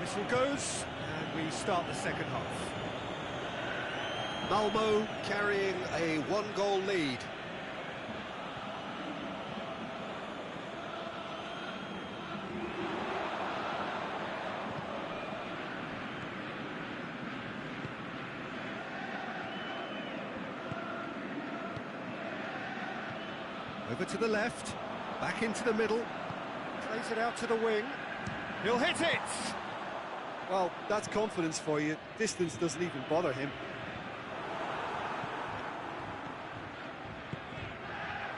Whistle goes, and we start the second half. Malmo carrying a one-goal lead. Over to the left, back into the middle, plays it out to the wing. He'll hit it! Well, that's confidence for you. Distance doesn't even bother him.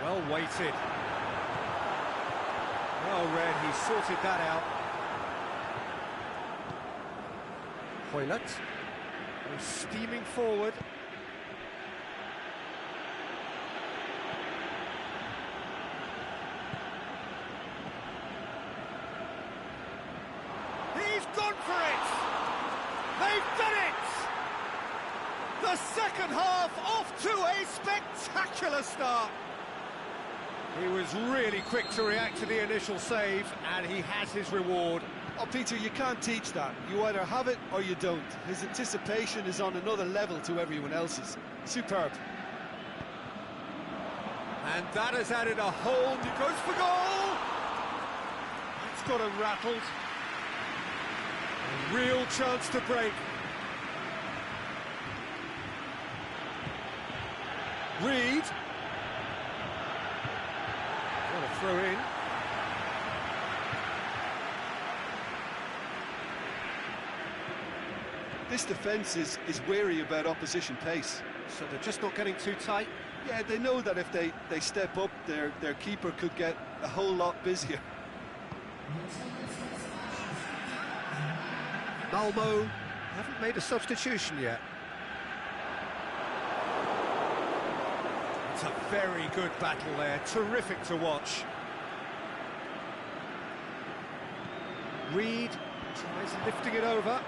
Well weighted. Well read, he sorted that out. Hoylett. Steaming forward. He's gone for it! They've done it! The second half off to a spectacular start. He was really quick to react to the initial save, and he has his reward. Oh, Peter, you can't teach that. You either have it or you don't. His anticipation is on another level to everyone else's. Superb. And that has added a whole... He goes for goal! That's got him rattled. A real chance to break. Reed. What a throw in. This defence is wary about opposition pace. So they're just not getting too tight. Yeah, they know that if they step up, their keeper could get a whole lot busier. Malmo haven't made a substitution yet. It's a very good battle there, terrific to watch. Reed tries lifting it over.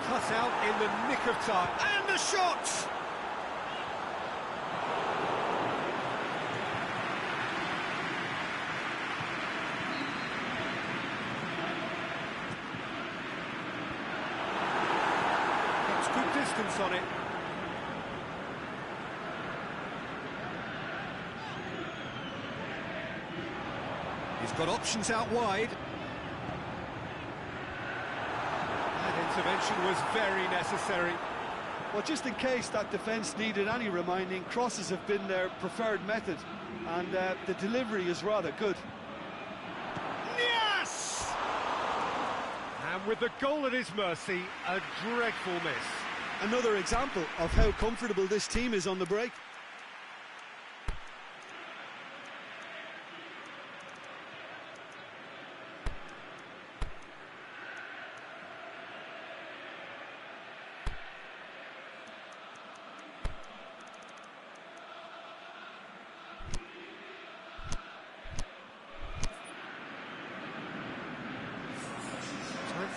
Cut out in the nick of time, and the shot! That's good distance on it. He's got options out wide. Intervention was very necessary. Well, just in case that defence needed any reminding, crosses have been their preferred method, and the delivery is rather good. Yes! And with the goal at his mercy, a dreadful miss. Another example of how comfortable this team is on the break.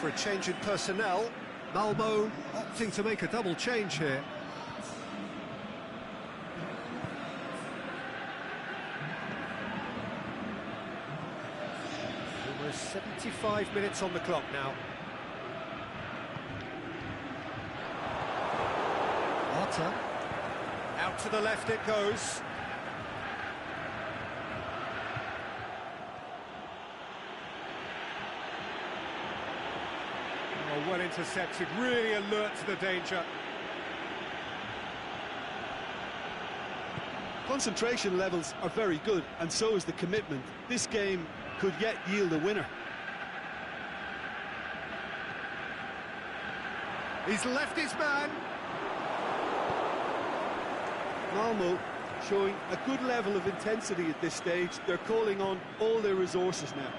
For a change in personnel, Malmo opting to make a double change here. Almost 75 minutes on the clock now. Otter. Out to the left it goes. Well intercepted, really alert to the danger. Concentration levels are very good, and so is the commitment. This game could yet yield a winner. He's left his man. Malmo showing a good level of intensity at this stage. They're calling on all their resources now.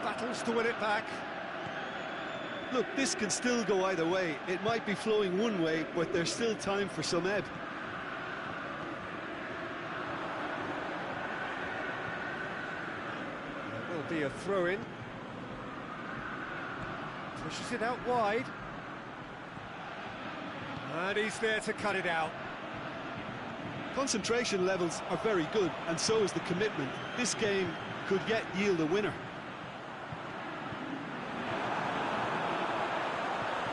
Battles to win it back. Look, this can still go either way. It might be flowing one way, but there's still time for some ebb. There will be a throw-in. Pushes it out wide. And he's there to cut it out. Concentration levels are very good, and so is the commitment. This game could yet yield a winner.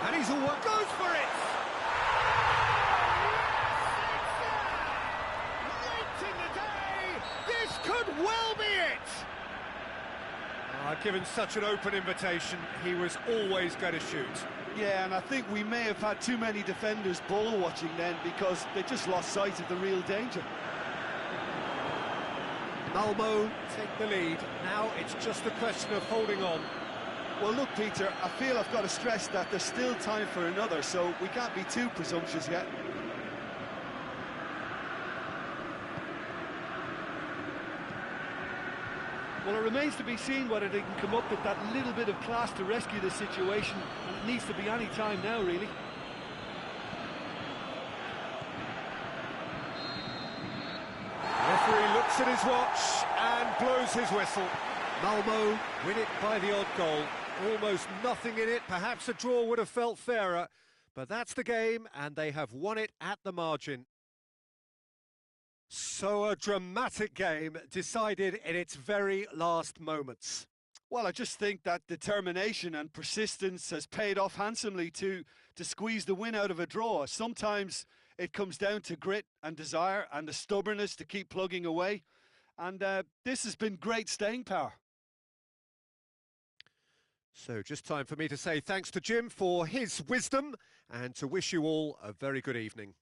And he's all goes for it! Late in the day, this could well be it! Given such an open invitation, he was always going to shoot. Yeah, and I think we may have had too many defenders ball watching then, because they just lost sight of the real danger. Malmo take the lead. Now it's just a question of holding on. Well, look, Peter, I feel I've got to stress that there's still time for another, so we can't be too presumptuous yet. Well, it remains to be seen whether they can come up with that little bit of class to rescue the situation, and it needs to be any time now, really. Referee looks at his watch and blows his whistle. Malmo win it by the odd goal. Almost nothing in it. Perhaps a draw would have felt fairer, but that's the game, and they have won it at the margin. So a dramatic game decided in its very last moments. Well, I just think that determination and persistence has paid off handsomely to squeeze the win out of a draw. Sometimes it comes down to grit and desire and the stubbornness to keep plugging away. And this has been great staying power. So just time for me to say thanks to Jim for his wisdom and to wish you all a very good evening.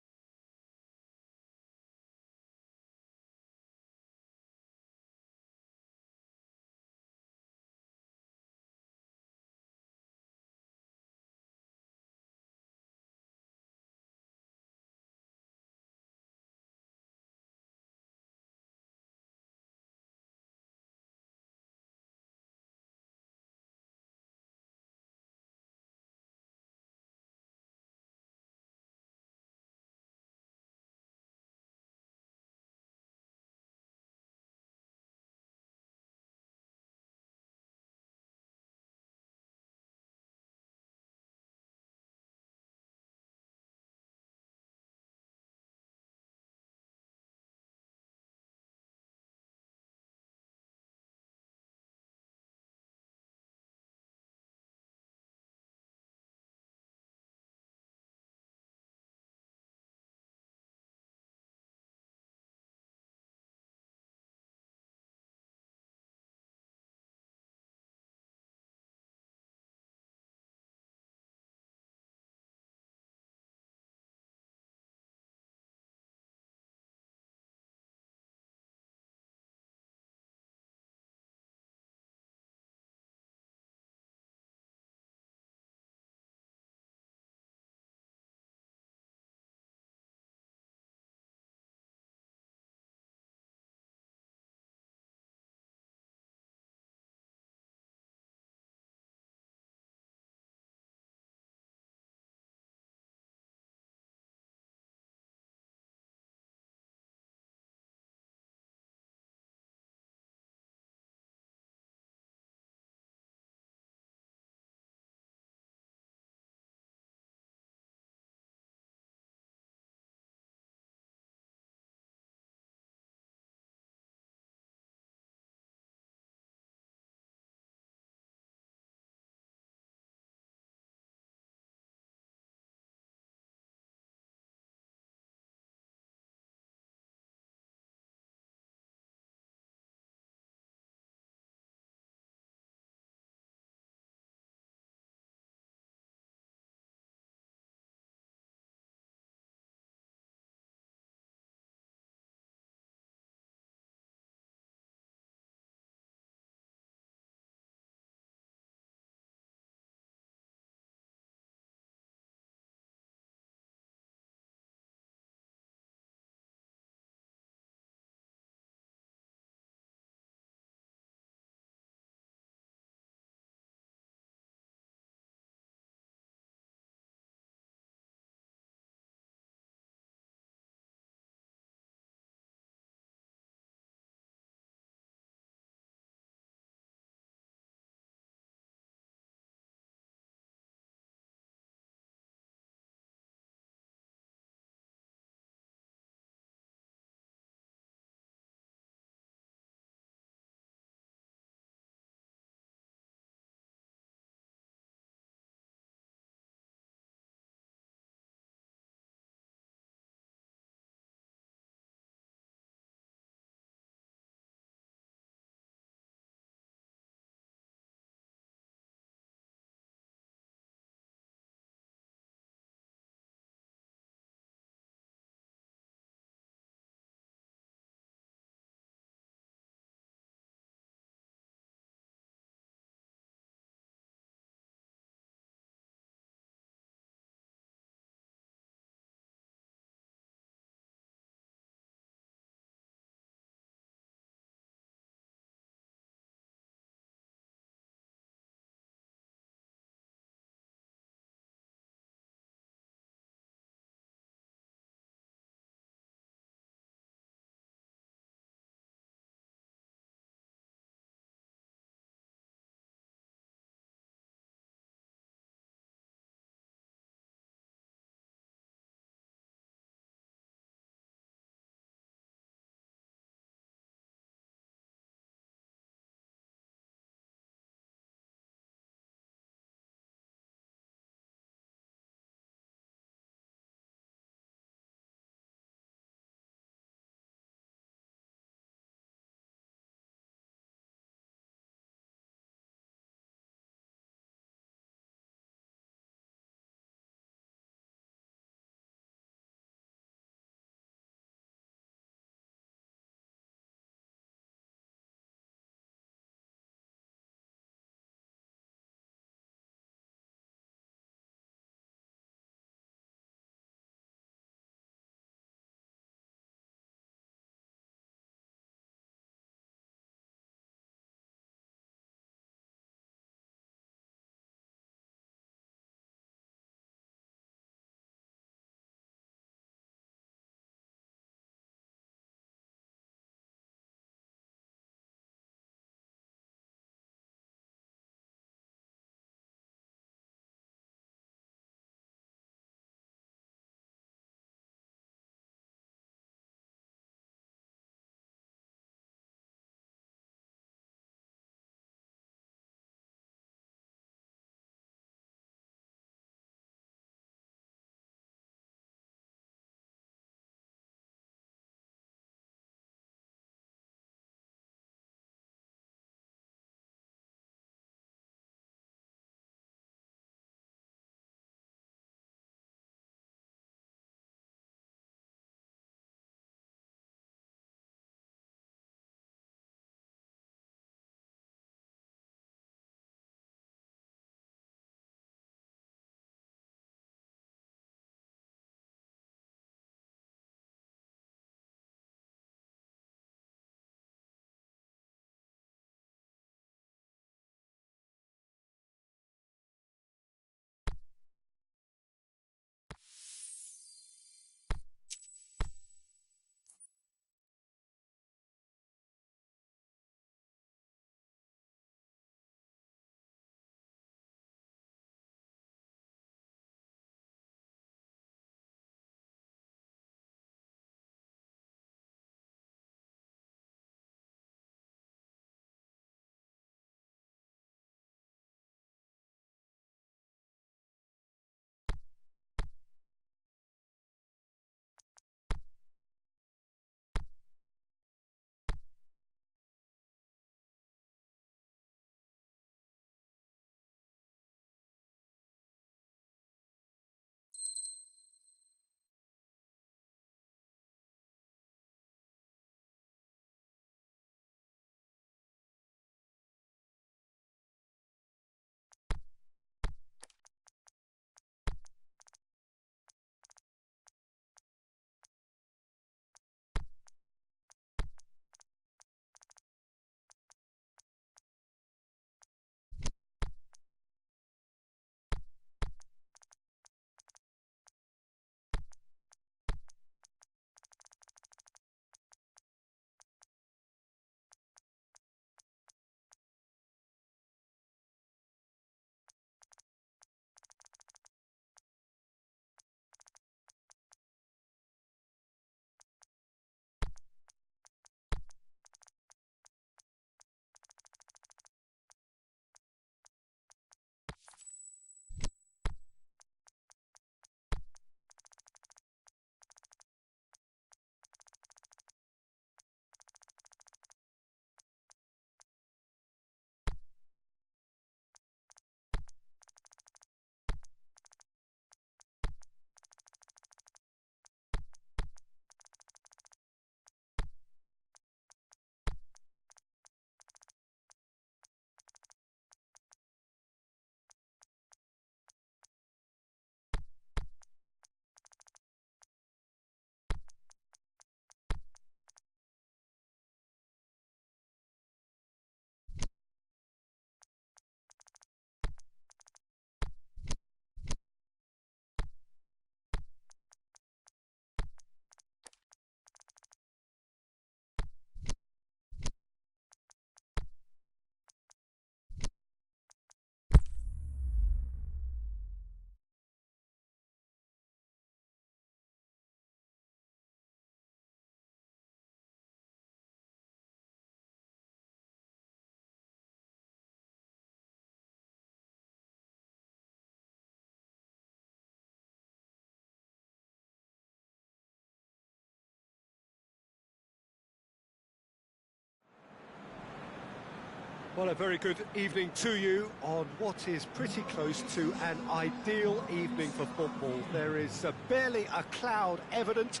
Well, a very good evening to you on what is pretty close to an ideal evening for football. There is barely a cloud evident.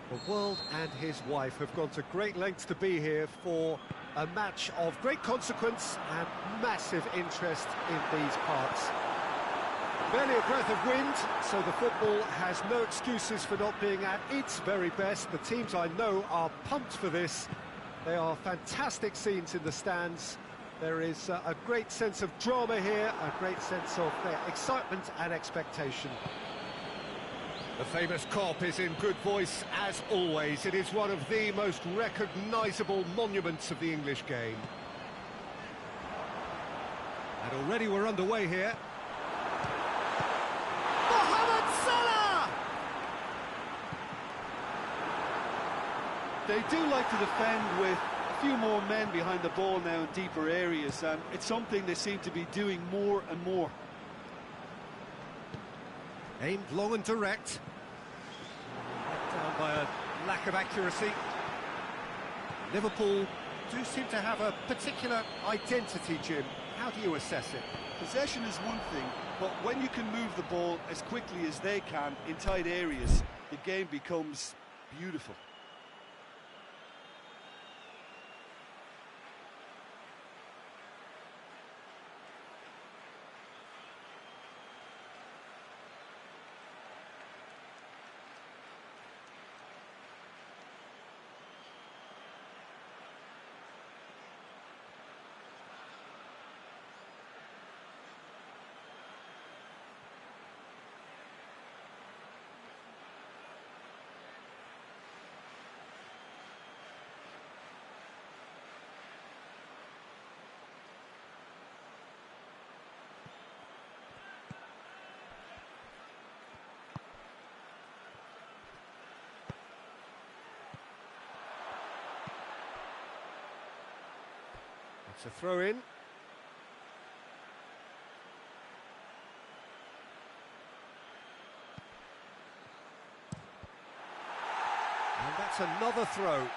The world and his wife have gone to great lengths to be here for a match of great consequence and massive interest in these parts. Barely a breath of wind, so the football has no excuses for not being at its very best. The teams I know are pumped for this. They are fantastic scenes in the stands. There is a great sense of drama here, a great sense of excitement and expectation. The famous Kop is in good voice as always. It is one of the most recognisable monuments of the English game. And already we're underway here. They do like to defend with a few more men behind the ball now in deeper areas, and it's something they seem to be doing more and more. Aimed long and direct. Let down by a lack of accuracy. Liverpool do seem to have a particular identity, Jim. How do you assess it? Possession is one thing, but when you can move the ball as quickly as they can in tight areas, the game becomes beautiful. It's a throw-in. And that's another throw.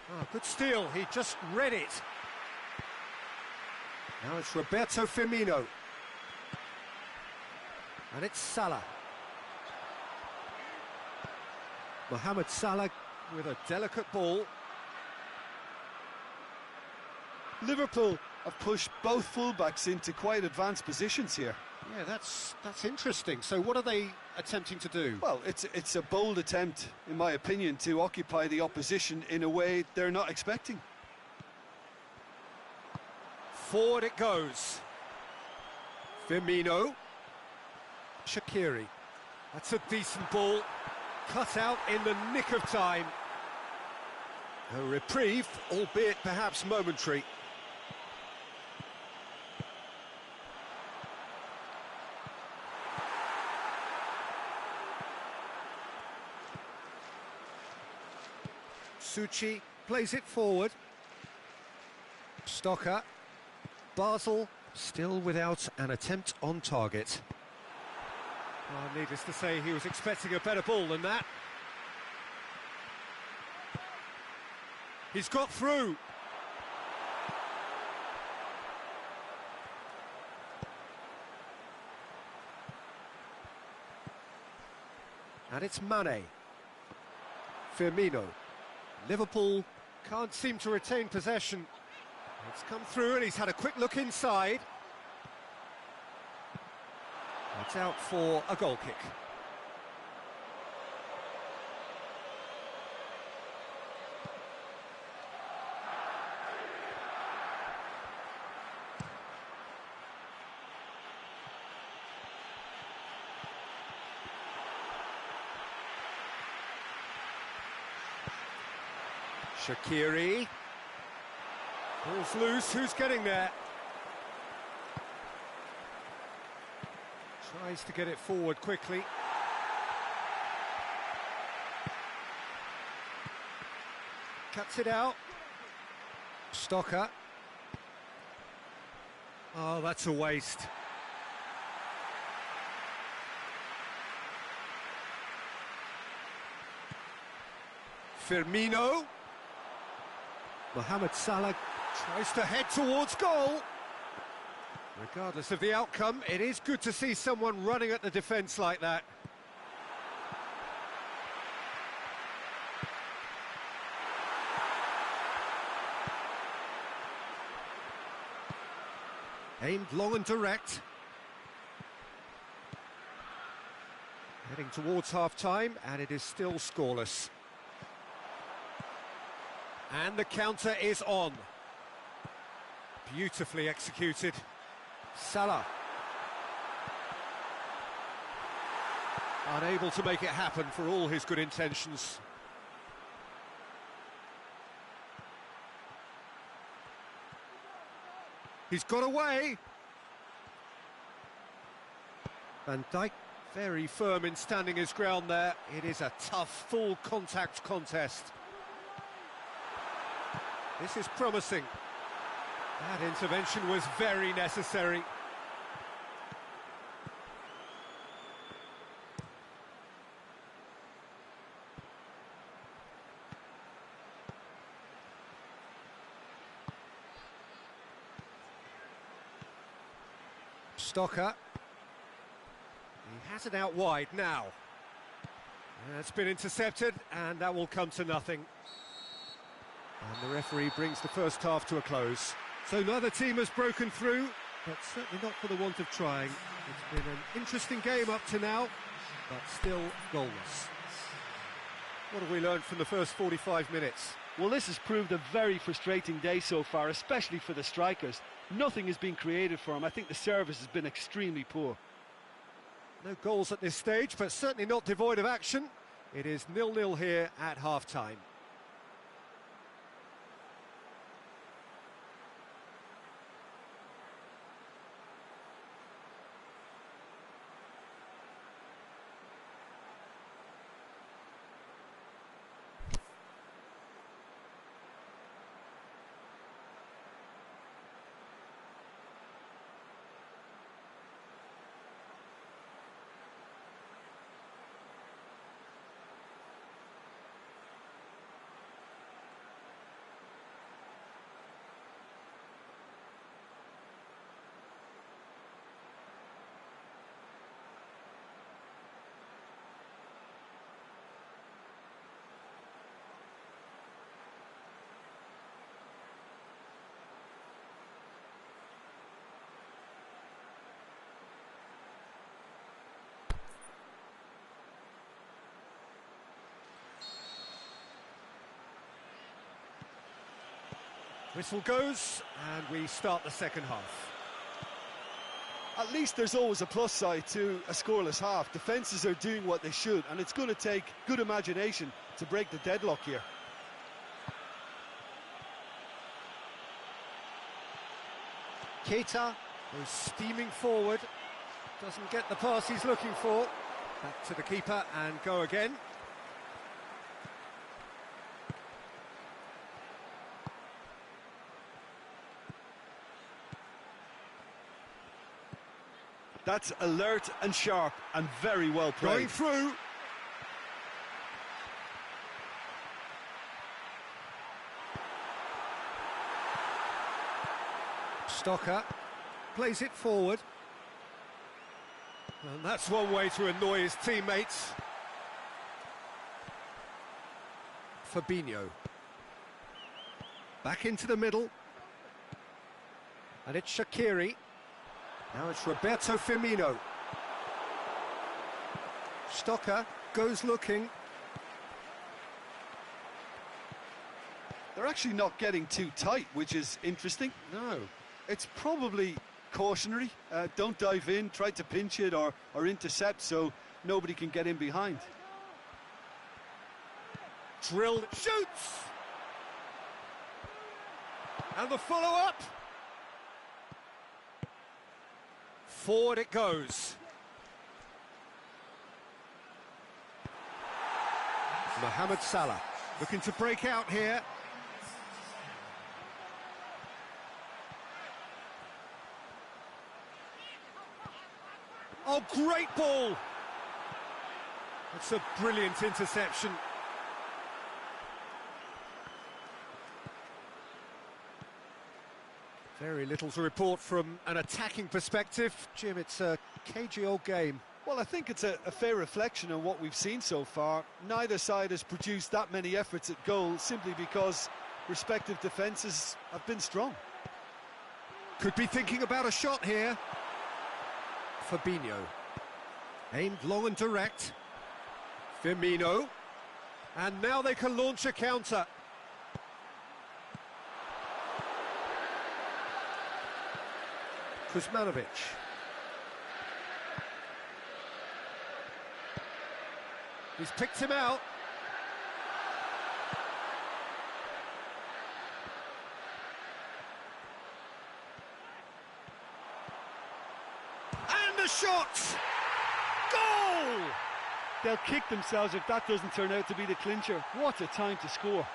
Oh, good steal, he just read it. Now it's Roberto Firmino. And it's Salah. Mohamed Salah with a delicate ball. Liverpool have pushed both fullbacks into quite advanced positions here. Yeah, that's interesting. So what are they attempting to do? Well, it's a bold attempt, in my opinion, to occupy the opposition in a way they're not expecting. Forward it goes. Firmino. Shaqiri. That's a decent ball. Cut out in the nick of time. A reprieve, albeit perhaps momentary. Suchi plays it forward. Stocker. Basel still without an attempt on target. Oh, needless to say, he was expecting a better ball than that. He's got through. And it's Mane. Firmino. Liverpool can't seem to retain possession. It's come through and he's had a quick look inside. It's out for a goal kick. Shaqiri. Ball's loose, who's getting there? Tries to get it forward quickly. Cuts it out. Stocker. Oh, that's a waste. Firmino. Mohamed Salah tries to head towards goal. Regardless of the outcome, it is good to see someone running at the defence like that. Aimed long and direct. Heading towards half-time, and it is still scoreless. And the counter is on. Beautifully executed. Salah. Unable to make it happen for all his good intentions. He's got away. Van Dijk very firm in standing his ground there. It is a tough, full contact contest. This is promising. That intervention was very necessary. Stocker. He has it out wide now. It's been intercepted, and that will come to nothing. And the referee brings the first half to a close. So neither team has broken through, but certainly not for the want of trying. It's been an interesting game up to now, but still goalless. What have we learned from the first 45 minutes? Well, this has proved a very frustrating day so far, especially for the strikers. Nothing has been created for them. I think the service has been extremely poor. No goals at this stage, but certainly not devoid of action. It is 0-0 here at half-time. Whistle goes, and we start the second half. At least there's always a plus side to a scoreless half. Defences are doing what they should, and it's going to take good imagination to break the deadlock here. Keita goes steaming forward, doesn't get the pass he's looking for. Back to the keeper and go again. That's alert and sharp and very well played. Going through. Stocker plays it forward. And that's one way to annoy his teammates. Fabinho. Back into the middle. And it's Shaqiri. Now it's Roberto Firmino. Stocker goes looking. They're actually not getting too tight, which is interesting. No. It's probably cautionary. Don't dive in, try to pinch it or intercept so nobody can get in behind. Drilled, shoots! And the follow-up. Forward it goes. Mohamed Salah looking to break out here. Oh, great ball! That's a brilliant interception. Very little to report from an attacking perspective. Jim, it's a cagey old game. Well, I think it's a fair reflection on what we've seen so far. Neither side has produced that many efforts at goal simply because respective defences have been strong. Could be thinking about a shot here. Fabinho. Aimed long and direct. Firmino. And now they can launch a counter. Kuzmanovic. He's picked him out. And the shot! Goal! They'll kick themselves if that doesn't turn out to be the clincher. What a time to score.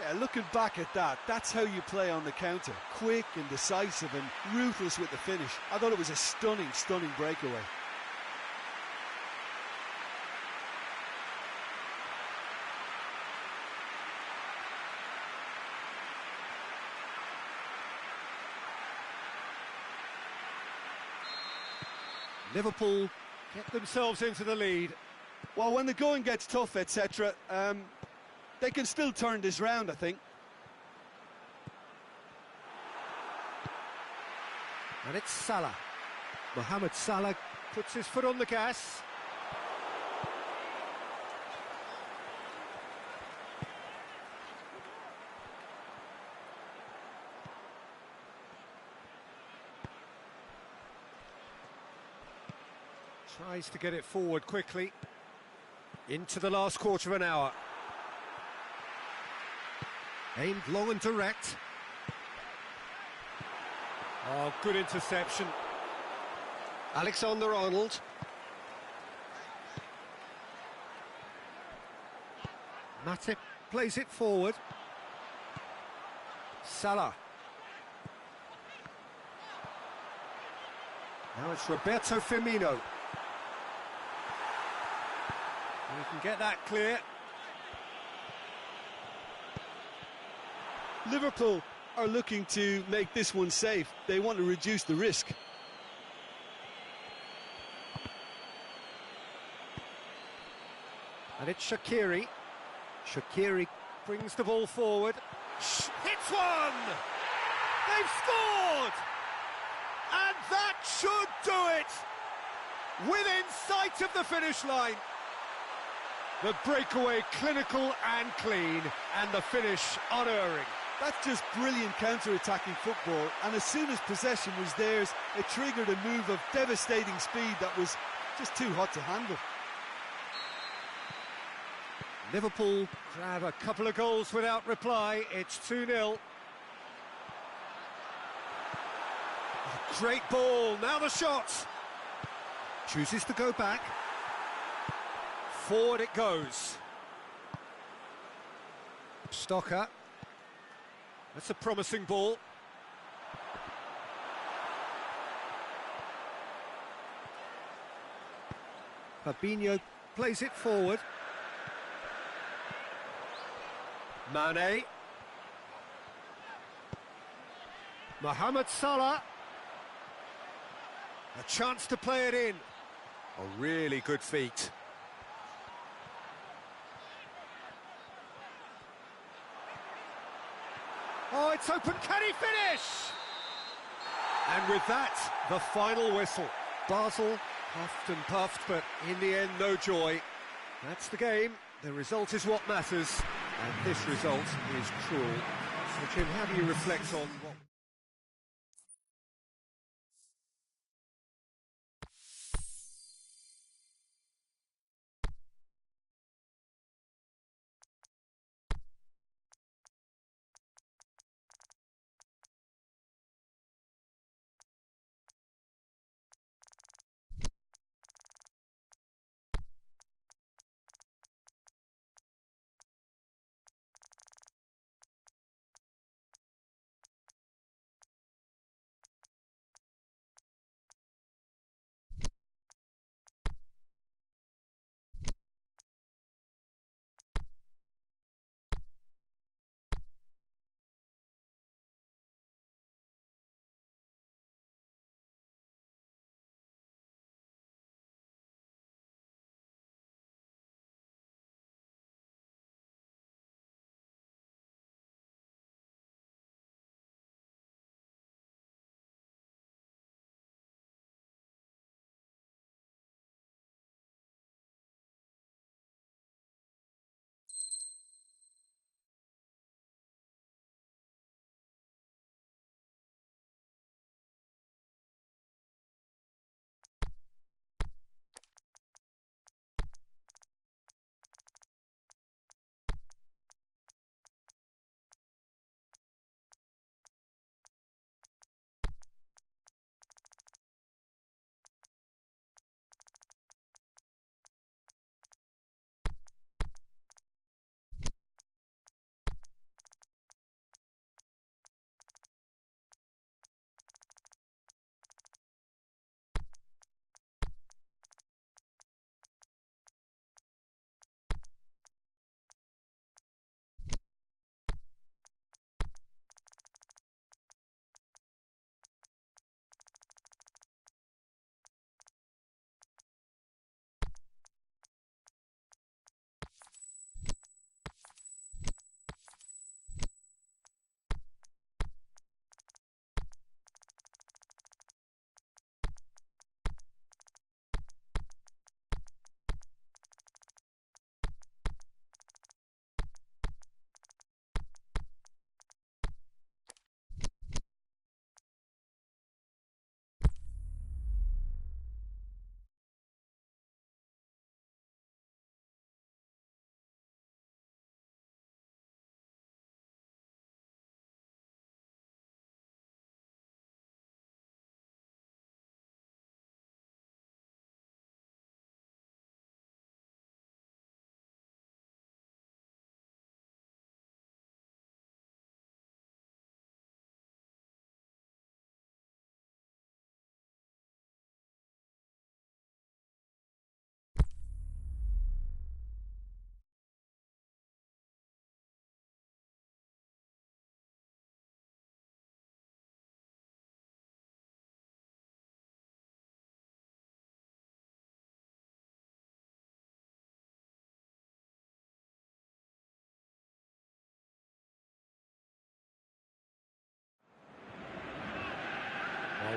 Yeah, looking back at that, that's how you play on the counter. Quick and decisive and ruthless with the finish. I thought it was a stunning, stunning breakaway. Liverpool get themselves into the lead. Well, when the going gets tough, etc., they can still turn this round, I think. And it's Salah. Mohamed Salah puts his foot on the gas. Tries to get it forward quickly. Into the last quarter of an hour. Aimed long and direct. Oh, good interception. Alexander-Arnold. Matip plays it forward. Salah. Now it's Roberto Firmino. We can get that clear. Liverpool are looking to make this one safe. They want to reduce the risk. And it's Shaqiri. Shaqiri brings the ball forward. Hits one! They've scored! And that should do it! Within sight of the finish line. The breakaway clinical and clean, and the finish unerring. That's just brilliant counter-attacking football, and as soon as possession was theirs, it triggered a move of devastating speed that was just too hot to handle. Liverpool grab a couple of goals without reply. It's 2-0. Great ball, now the shot. Chooses to go back. Forward it goes. Stocker. That's a promising ball. Fabinho plays it forward. Mane. Mohamed Salah. A chance to play it in. A really good feat. Oh, it's open, can he finish? And with that, the final whistle. Basel puffed and puffed, but in the end, no joy. That's the game, the result is what matters, and this result is cruel. So Jim, how do you reflect on what...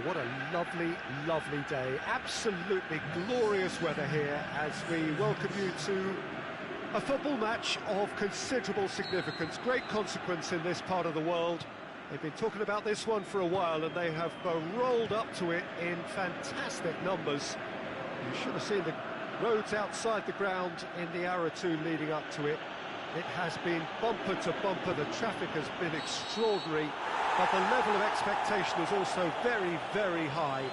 Well, what a lovely, lovely day. Absolutely glorious weather here as we welcome you to a football match of considerable significance, great consequence in this part of the world. They've been talking about this one for a while and they have rolled up to it in fantastic numbers. You should have seen the roads outside the ground in the hour or two leading up to it. It has been bumper to bumper, the traffic has been extraordinary, but the level of expectation is also very, very high.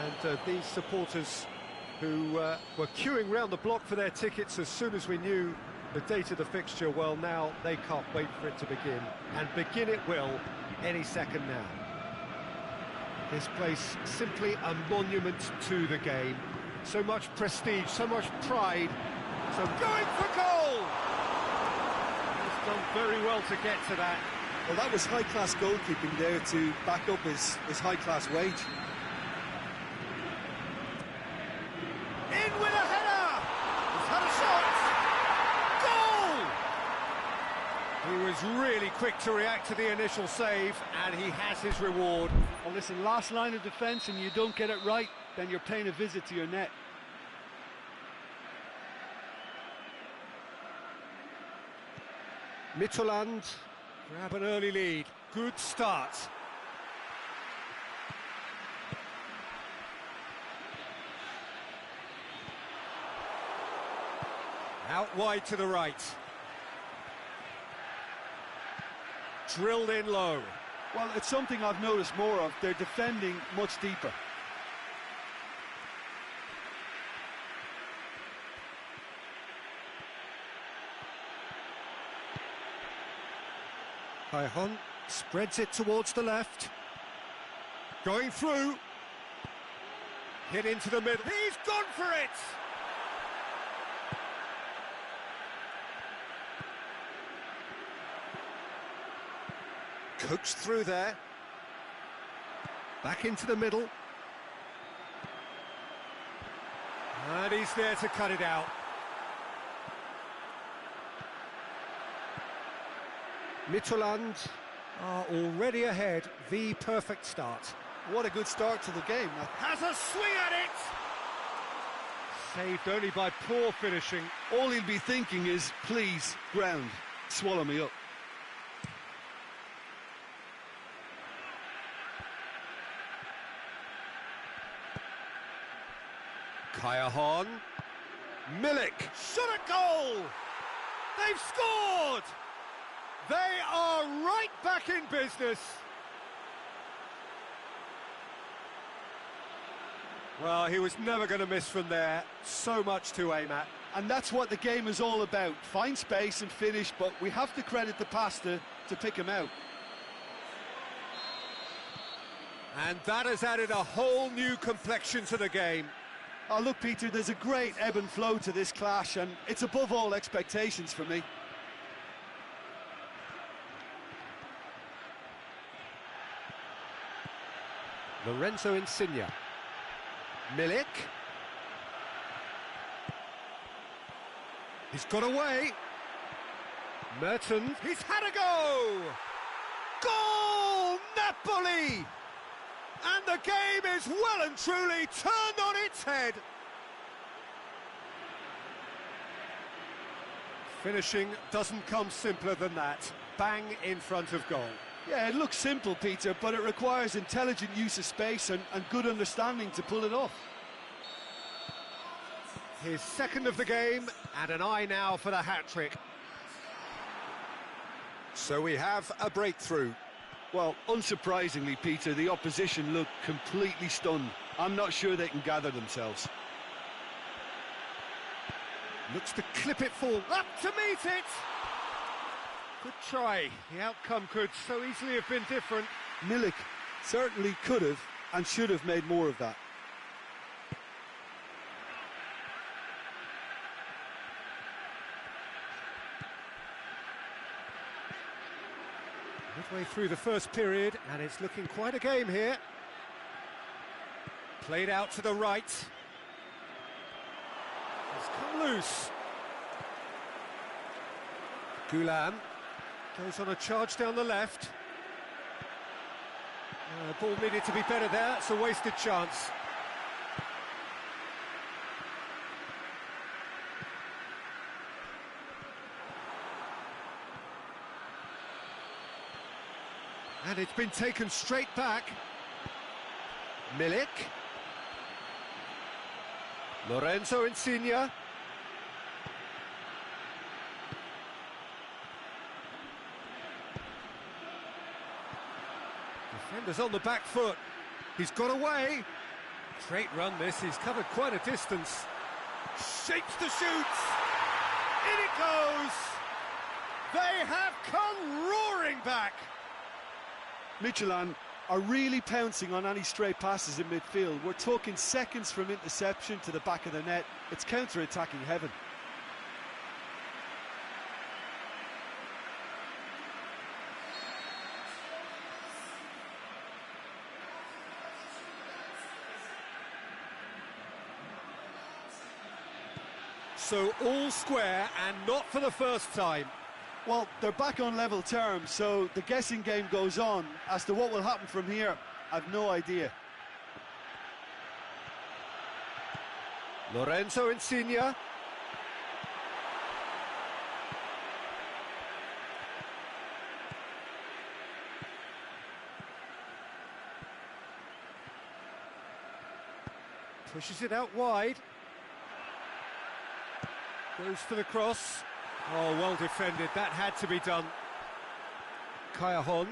And these supporters who were queuing round the block for their tickets as soon as we knew the date of the fixture, well, now they can't wait for it to begin. And begin it will any second now. This place simply a monument to the game. So much prestige, so much pride. So going for goal! He's done very well to get to that. Well, that was high-class goalkeeping there to back up his high-class wage. In with a header! He's had a shot! Goal! He was really quick to react to the initial save, and he has his reward. Well, listen, last line of defence and you don't get it right, then you're paying a visit to your net. Midtjylland grab an early lead. Good start. Out wide to the right. Drilled in low. Well, it's something I've noticed more of. They're defending much deeper. Hon spreads it towards the left. Going through. Hit into the middle. He's gone for it! Coaxed through there. Back into the middle. And he's there to cut it out. Midtjylland are already ahead, the perfect start. What a good start to the game. Has a swing at it! Saved only by poor finishing. All he'll be thinking is, please, ground, swallow me up. Hon. Milik. Shot at goal! They've scored! They are right back in business. Well, he was never going to miss from there. So much to aim at. And that's what the game is all about. Find space and finish, but we have to credit the passer to pick him out. And that has added a whole new complexion to the game. Oh, look, Peter, there's a great ebb and flow to this clash, and it's above all expectations for me. Lorenzo Insigne. Milik. He's got away. Mertens. He's had a go! Goal! Napoli! And the game is well and truly turned on its head. Finishing doesn't come simpler than that. Bang in front of goal. Yeah, it looks simple, Peter, but it requires intelligent use of space and good understanding to pull it off. His second of the game, and an eye now for the hat-trick. So we have a breakthrough. Well, unsurprisingly, Peter, the opposition look completely stunned. I'm not sure they can gather themselves. Looks to clip it forward. Up to meet it! Good try. The outcome could so easily have been different. Milik certainly could have and should have made more of that. Midway through the first period, and it's looking quite a game here. Played out to the right. It's come loose. Gulam goes on a charge down the left. Ball needed to be better there, it's a wasted chance. And it's been taken straight back. Milik. Lorenzo Insigne. Defender's on the back foot. He's got away. Great run this, he's covered quite a distance. Shapes the shoots. In it goes. They have come roaring back. Midtjylland are really pouncing on any stray passes in midfield. We're talking seconds from interception to the back of the net. It's counter-attacking heaven. So all square, and not for the first time. Well, they're back on level terms, so the guessing game goes on. As to what will happen from here, I've no idea. Lorenzo Insigne. Pushes it out wide. Goes for the cross. Oh, well defended, that had to be done. Kaya-hon.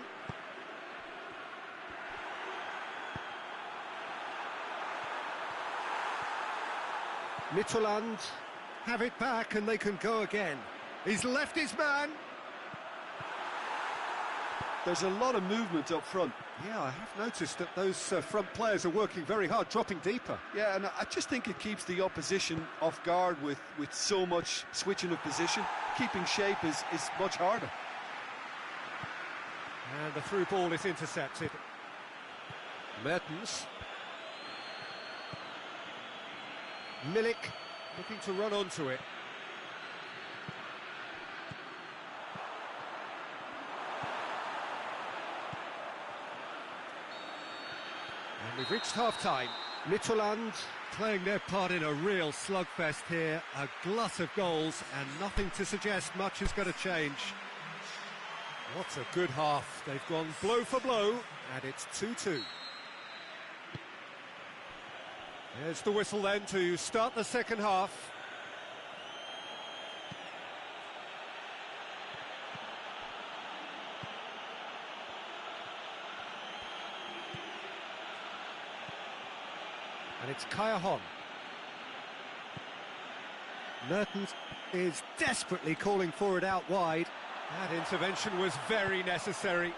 Midtjylland have it back and they can go again. He's left his man. There's a lot of movement up front. Yeah, I have noticed that those front players are working very hard, dropping deeper. Yeah, and I just think it keeps the opposition off guard with so much switching of position. Keeping shape is much harder. And the through ball is intercepted. Mertens. Milik looking to run onto it. And we've reached half-time. Midtjylland playing their part in a real slugfest here. A glut of goals and nothing to suggest much is going to change. What a good half. They've gone blow for blow and it's 2-2. There's the whistle then to start the second half. And it's Kaya-hon. Mertens is desperately calling for it out wide. That intervention was very necessary.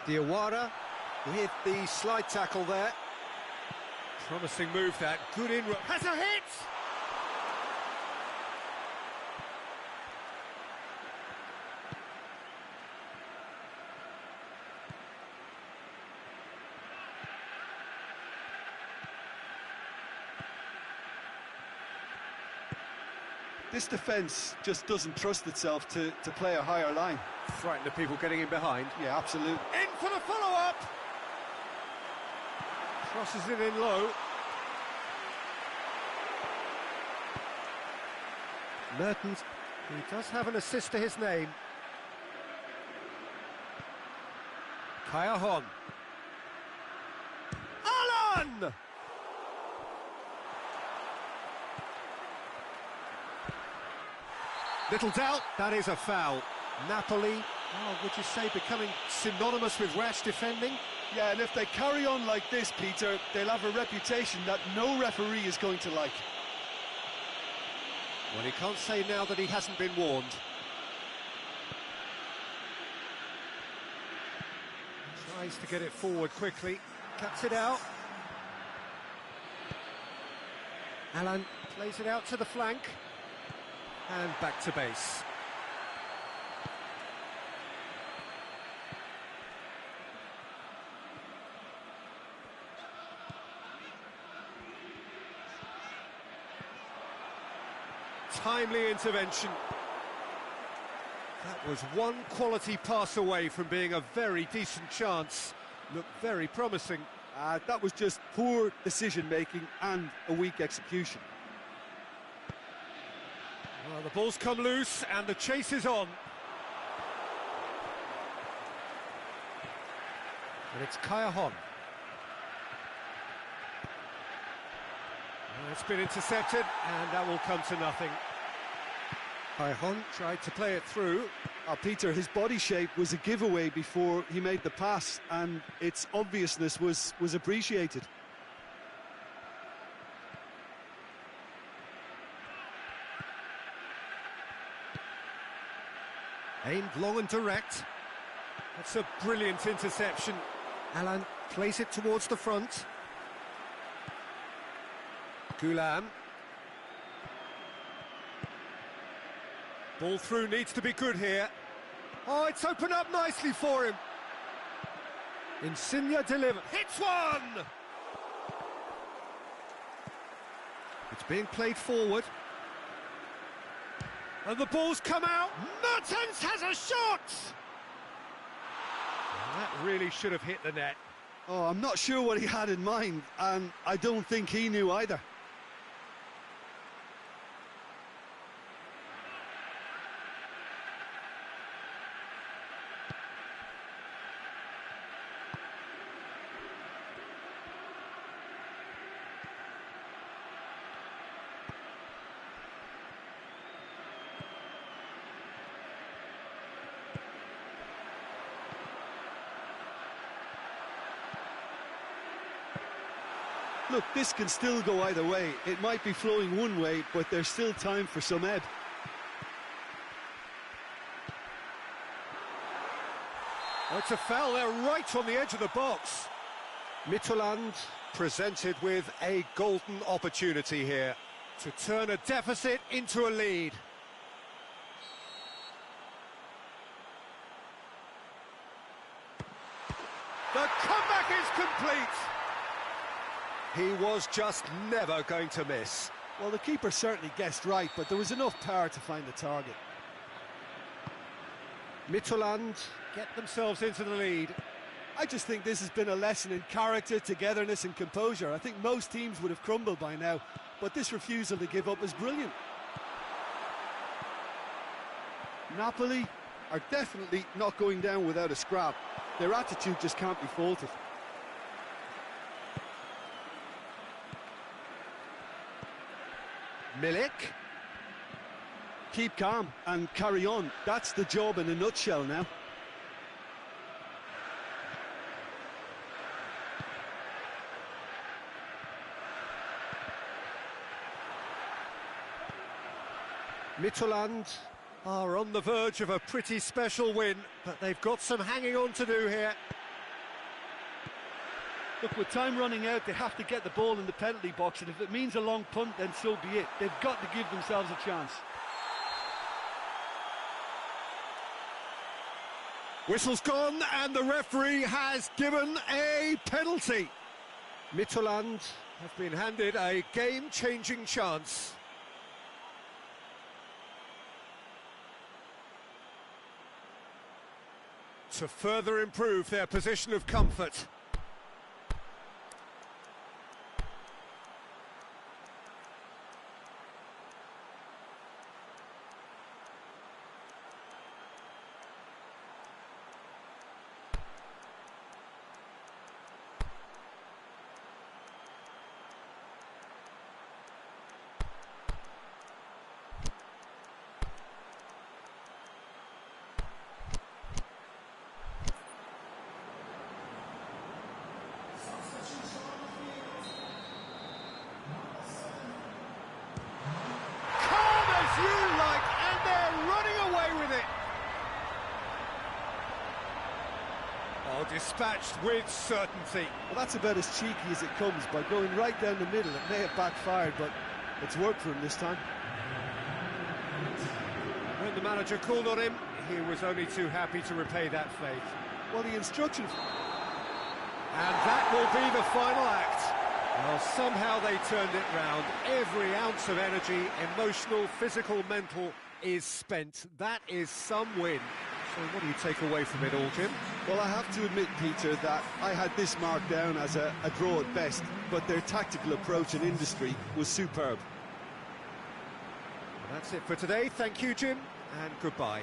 Diawara with the slide tackle there. Promising move that, good inroad. Has a hit! This defence just doesn't trust itself to play a higher line. Frightened of people getting in behind. Yeah, absolutely. In for the follow-up! Crosses it in low. Mertens, he does have an assist to his name. Kaya-hon. Alan! Little doubt, that is a foul. Napoli, oh, would you say becoming synonymous with rash defending? Yeah, and if they carry on like this, Peter, they'll have a reputation that no referee is going to like. Well, he can't say now that he hasn't been warned. Tries to get it forward quickly, cuts it out. Alan plays it out to the flank. And back to base. timely intervention. That was one quality pass away from being a very decent chance. Looked very promising. That was just poor decision-making and a weak execution. Well, the ball's come loose and the chase is on. And it's Kaya Hon. It's been intercepted, and that will come to nothing. Kaya Hon tried to play it through. Peter, his body shape was a giveaway before he made the pass, and its obviousness was appreciated. Aimed long and direct. That's a brilliant interception. Alan plays it towards the front. Gulam. Ball through needs to be good here. Oh, it's opened up nicely for him. Insigne delivered. Hits one! It's being played forward. And the ball's come out. Mertens has a shot! And that really should have hit the net. Oh, I'm not sure what he had in mind, and I don't think he knew either. Look, this can still go either way. It might be flowing one way, but there's still time for some ebb. Oh, it's a foul there, right on the edge of the box. Midtjylland presented with a golden opportunity here to turn a deficit into a lead. The comeback is complete. He was just never going to miss. Well, the keeper certainly guessed right, but there was enough power to find the target. Midtjylland get themselves into the lead. I just think this has been a lesson in character, togetherness and composure. I think most teams would have crumbled by now, but this refusal to give up is brilliant. Napoli are definitely not going down without a scrap. Their attitude just can't be faulted. Milik. Keep calm and carry on. That's the job in a nutshell now. Midtjylland are on the verge of a pretty special win, but they've got some hanging on to do here. Look, with time running out, they have to get the ball in the penalty box, and if it means a long punt, then so be it. They've got to give themselves a chance. Whistle's gone, and the referee has given a penalty. Midtjylland have been handed a game-changing chance. To further improve their position of comfort. Dispatched with certainty. Well, that's about as cheeky as it comes, by going right down the middle. It may have backfired, but it's worked for him this time. When the manager called on him, he was only too happy to repay that faith. Well, the instruction... And that will be the final act. Well, somehow they turned it round. Every ounce of energy, emotional, physical, mental, is spent. That is some win. So what do you take away from it all, Jim? Well, I have to admit, Peter, that I had this marked down as a draw at best, but their tactical approach and industry was superb. Well, that's it for today. Thank you, Jim, and goodbye.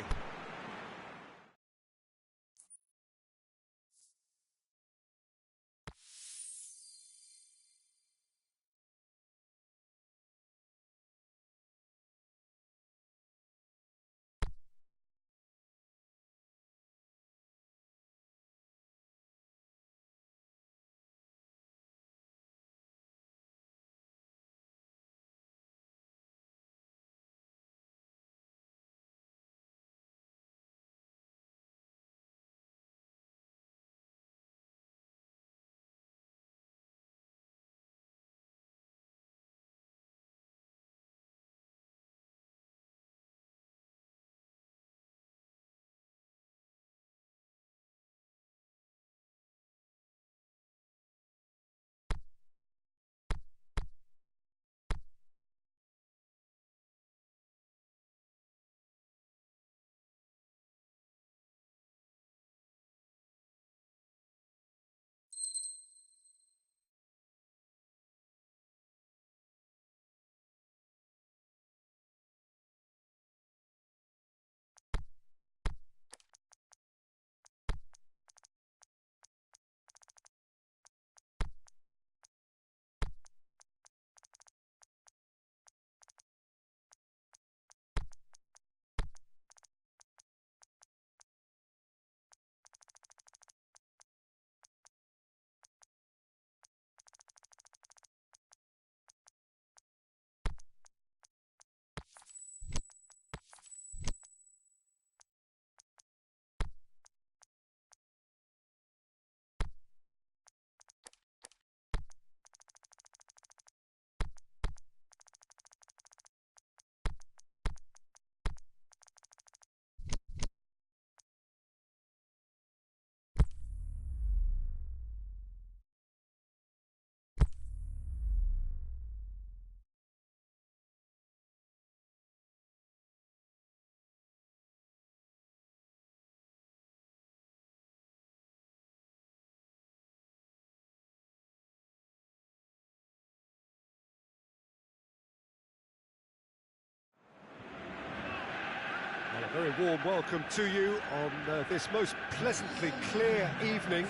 A very warm welcome to you on this most pleasantly clear evening.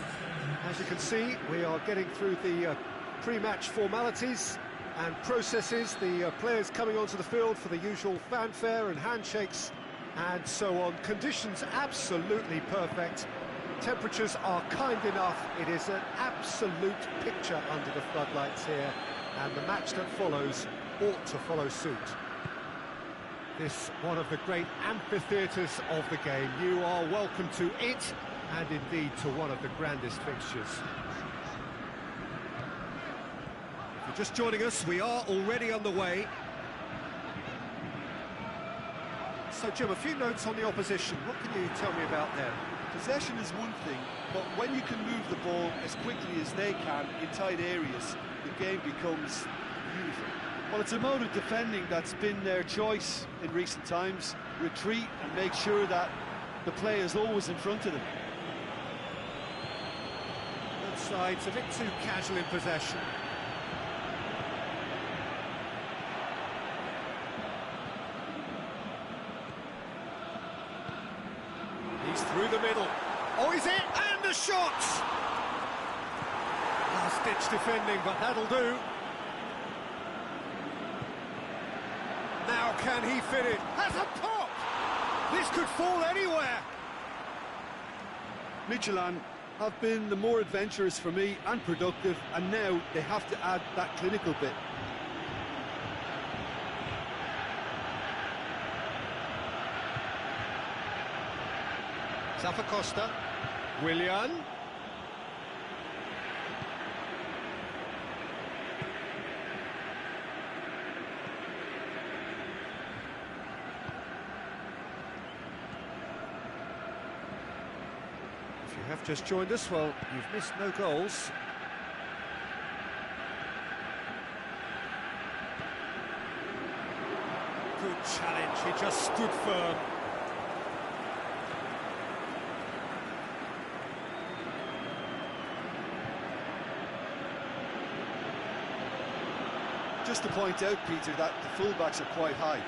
As you can see, we are getting through the pre-match formalities and processes, the players coming onto the field for the usual fanfare and handshakes and so on. Conditions absolutely perfect. Temperatures are kind enough. It is an absolute picture under the floodlights here, and the match that follows ought to follow suit. This one of the great amphitheatres of the game. You are welcome to it, and indeed to one of the grandest fixtures. If you're just joining us, we are already underway. So, Jim, a few notes on the opposition. What can you tell me about them? Possession is one thing, but when you can move the ball as quickly as they can in tight areas, the game becomes beautiful. Well, it's a mode of defending that's been their choice in recent times. Retreat and make sure that the play is always in front of them. Both sides a bit too casual in possession. He's through the middle. Oh, he's in! And the shot! Last-ditch defending, but that'll do. Now can he fit it? Has a pop! This could fall anywhere! Midtjylland have been the more adventurous for me and productive, and now they have to add that clinical bit. Costa, Willian. If you have just joined us, well, you've missed no goals. challenge, he just stood firm. Just to point out, Peter, that the fullbacks are quite high.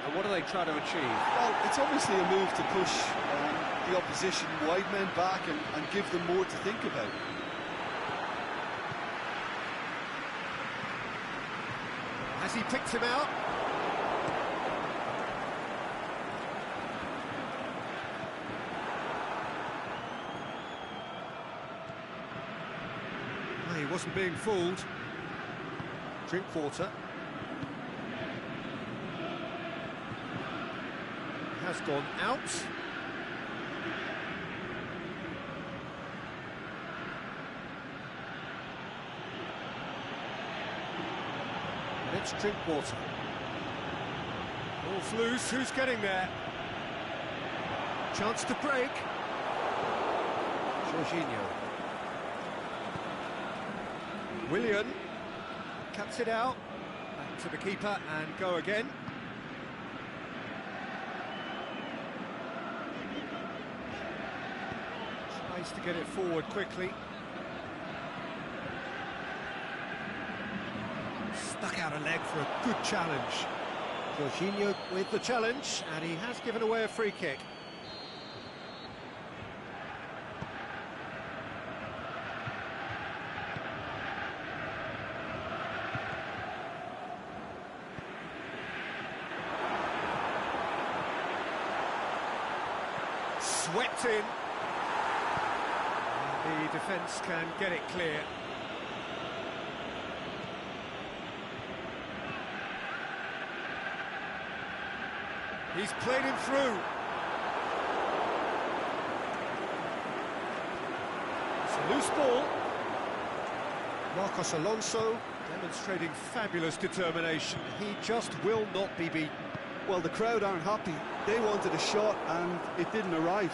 And what are they trying to achieve? Well, it's obviously a move to push the opposition wide men back and give them more to think about. Has he picked him out? No, he wasn't being fooled. Drinkwater. Has gone out. It's Drinkwater. Ball's loose, who's getting there? Chance to break. Jorginho. Willian cuts it out. Back to the keeper and go again. Space to get it forward quickly. Stuck out a leg for a good challenge. Jorginho with the challenge, and he has given away a free kick. Swept in. And the defence can get it clear. He's played him through. It's a loose ball. Marcos Alonso demonstrating fabulous determination. He just will not be beaten. Well, the crowd aren't happy. They wanted a shot and it didn't arrive.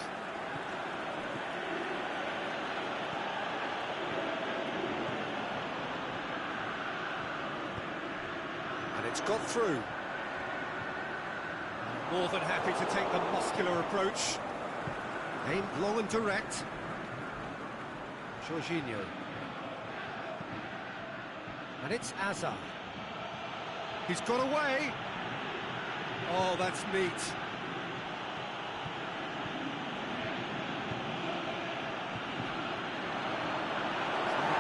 And it's got through. More than happy to take the muscular approach. Aimed long and direct. Jorginho. And it's Azar. He's got away. Oh, that's neat.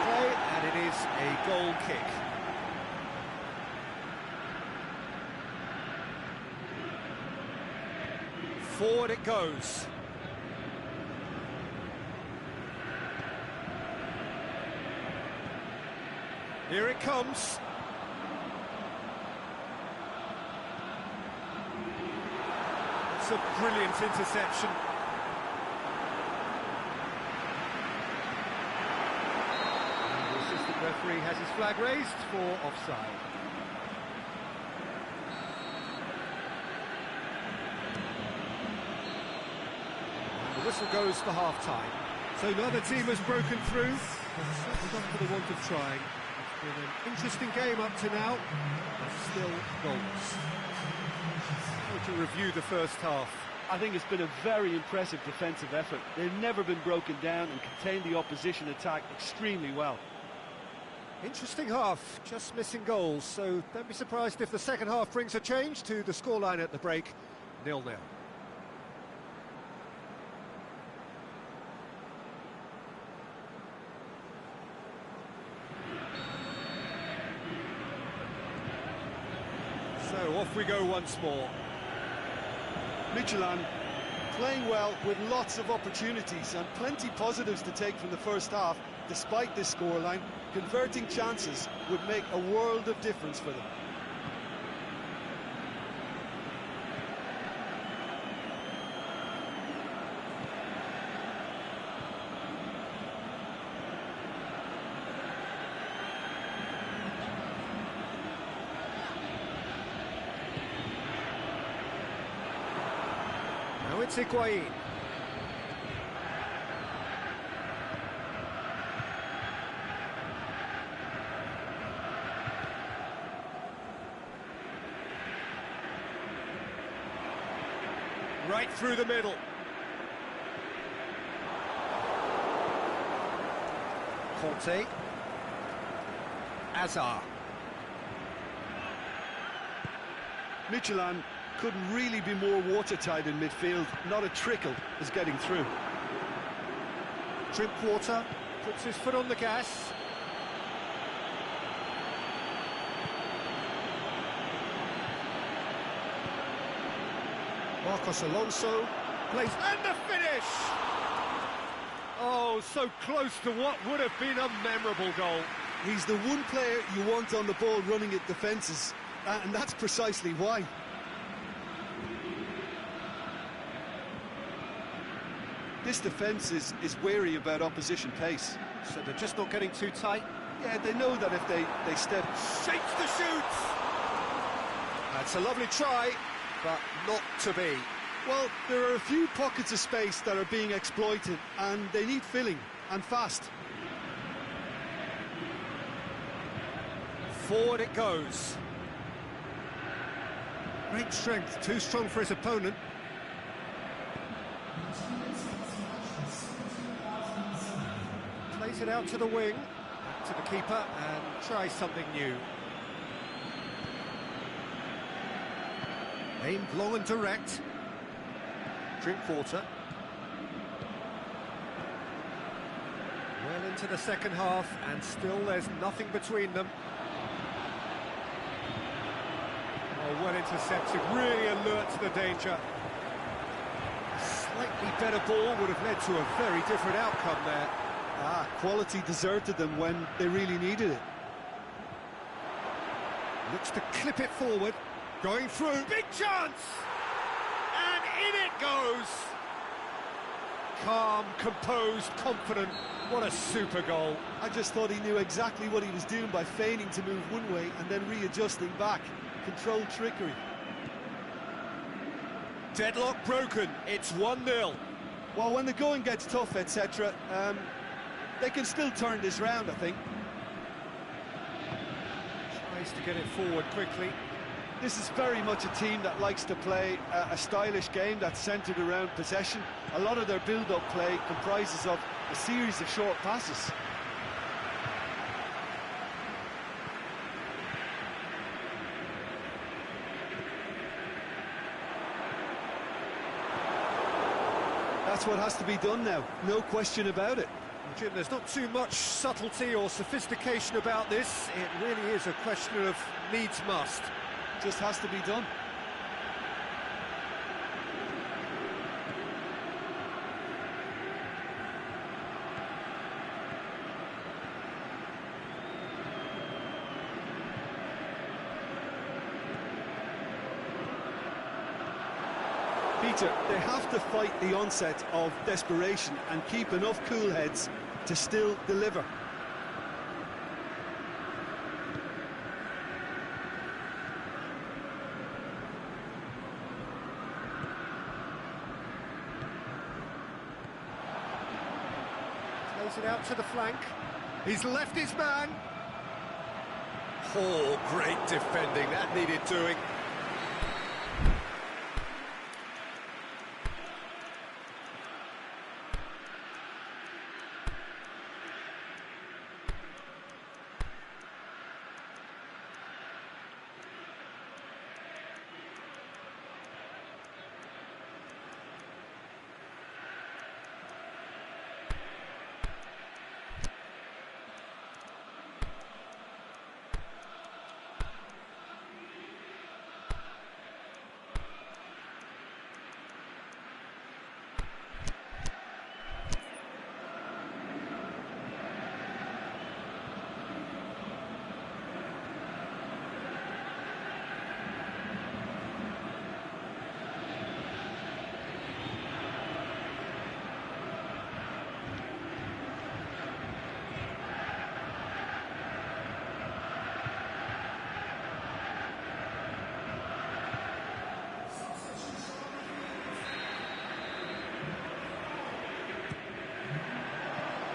Play, and it is a goal kick. Forward it goes. Here it comes. It's a brilliant interception. And the assistant referee has his flag raised for offside. The whistle goes for half-time. So neither team has broken through, but certainly not for the want of trying. It's been an interesting game up to now, but still goals. How would you review the first half? I think it's been a very impressive defensive effort. They've never been broken down and contained the opposition attack extremely well. Interesting half, just missing goals, so don't be surprised if the second half brings a change to the scoreline at the break, 0-0. So off we go once more. Midtjylland playing well with lots of opportunities and plenty positives to take from the first half. Despite this scoreline, converting chances would make a world of difference for them. Now it's Higuain. Right through the middle. Conte. Azar. Michelin couldn't really be more watertight in midfield. Not a trickle is getting through. Drinkwater puts his foot on the gas. Marcos Alonso plays, and the finish! Oh, so close to what would have been a memorable goal. He's the one player you want on the ball running at defences, and that's precisely why. This defence is wary about opposition pace. So they're just not getting too tight. Yeah, they know that if they step... Shapes the shoot! That's a lovely try, but not to be. Well, there are a few pockets of space that are being exploited, and they need filling, and fast. Forward it goes. Great strength, too strong for his opponent. Plays it out to the wing, back to the keeper, and tries something new. Aimed long and direct. Drinkwater. Well into the second half, and still there's nothing between them. Oh, well intercepted, really alert to the danger. Slightly better ball would have led to a very different outcome there. Quality deserted them when they really needed it. Looks to clip it forward. Going through. Big chance! And in it goes! Calm, composed, confident. What a super goal. I just thought he knew exactly what he was doing by feigning to move one way and then readjusting back. Controlled trickery. Deadlock broken. It's 1-0. Well, when the going gets tough, etc., they can still turn this round, I think. Tries to get it forward quickly. This is very much a team that likes to play a stylish game that's centred around possession. A lot of their build-up play comprises of a series of short passes. That's what has to be done now, no question about it. Jim, there's not too much subtlety or sophistication about this. It really is a question of needs must. Just has to be done. Peter, they have to fight the onset of desperation and keep enough cool heads to still deliver. Plays it out to the flank. He's left his man. Oh, great defending. That needed doing.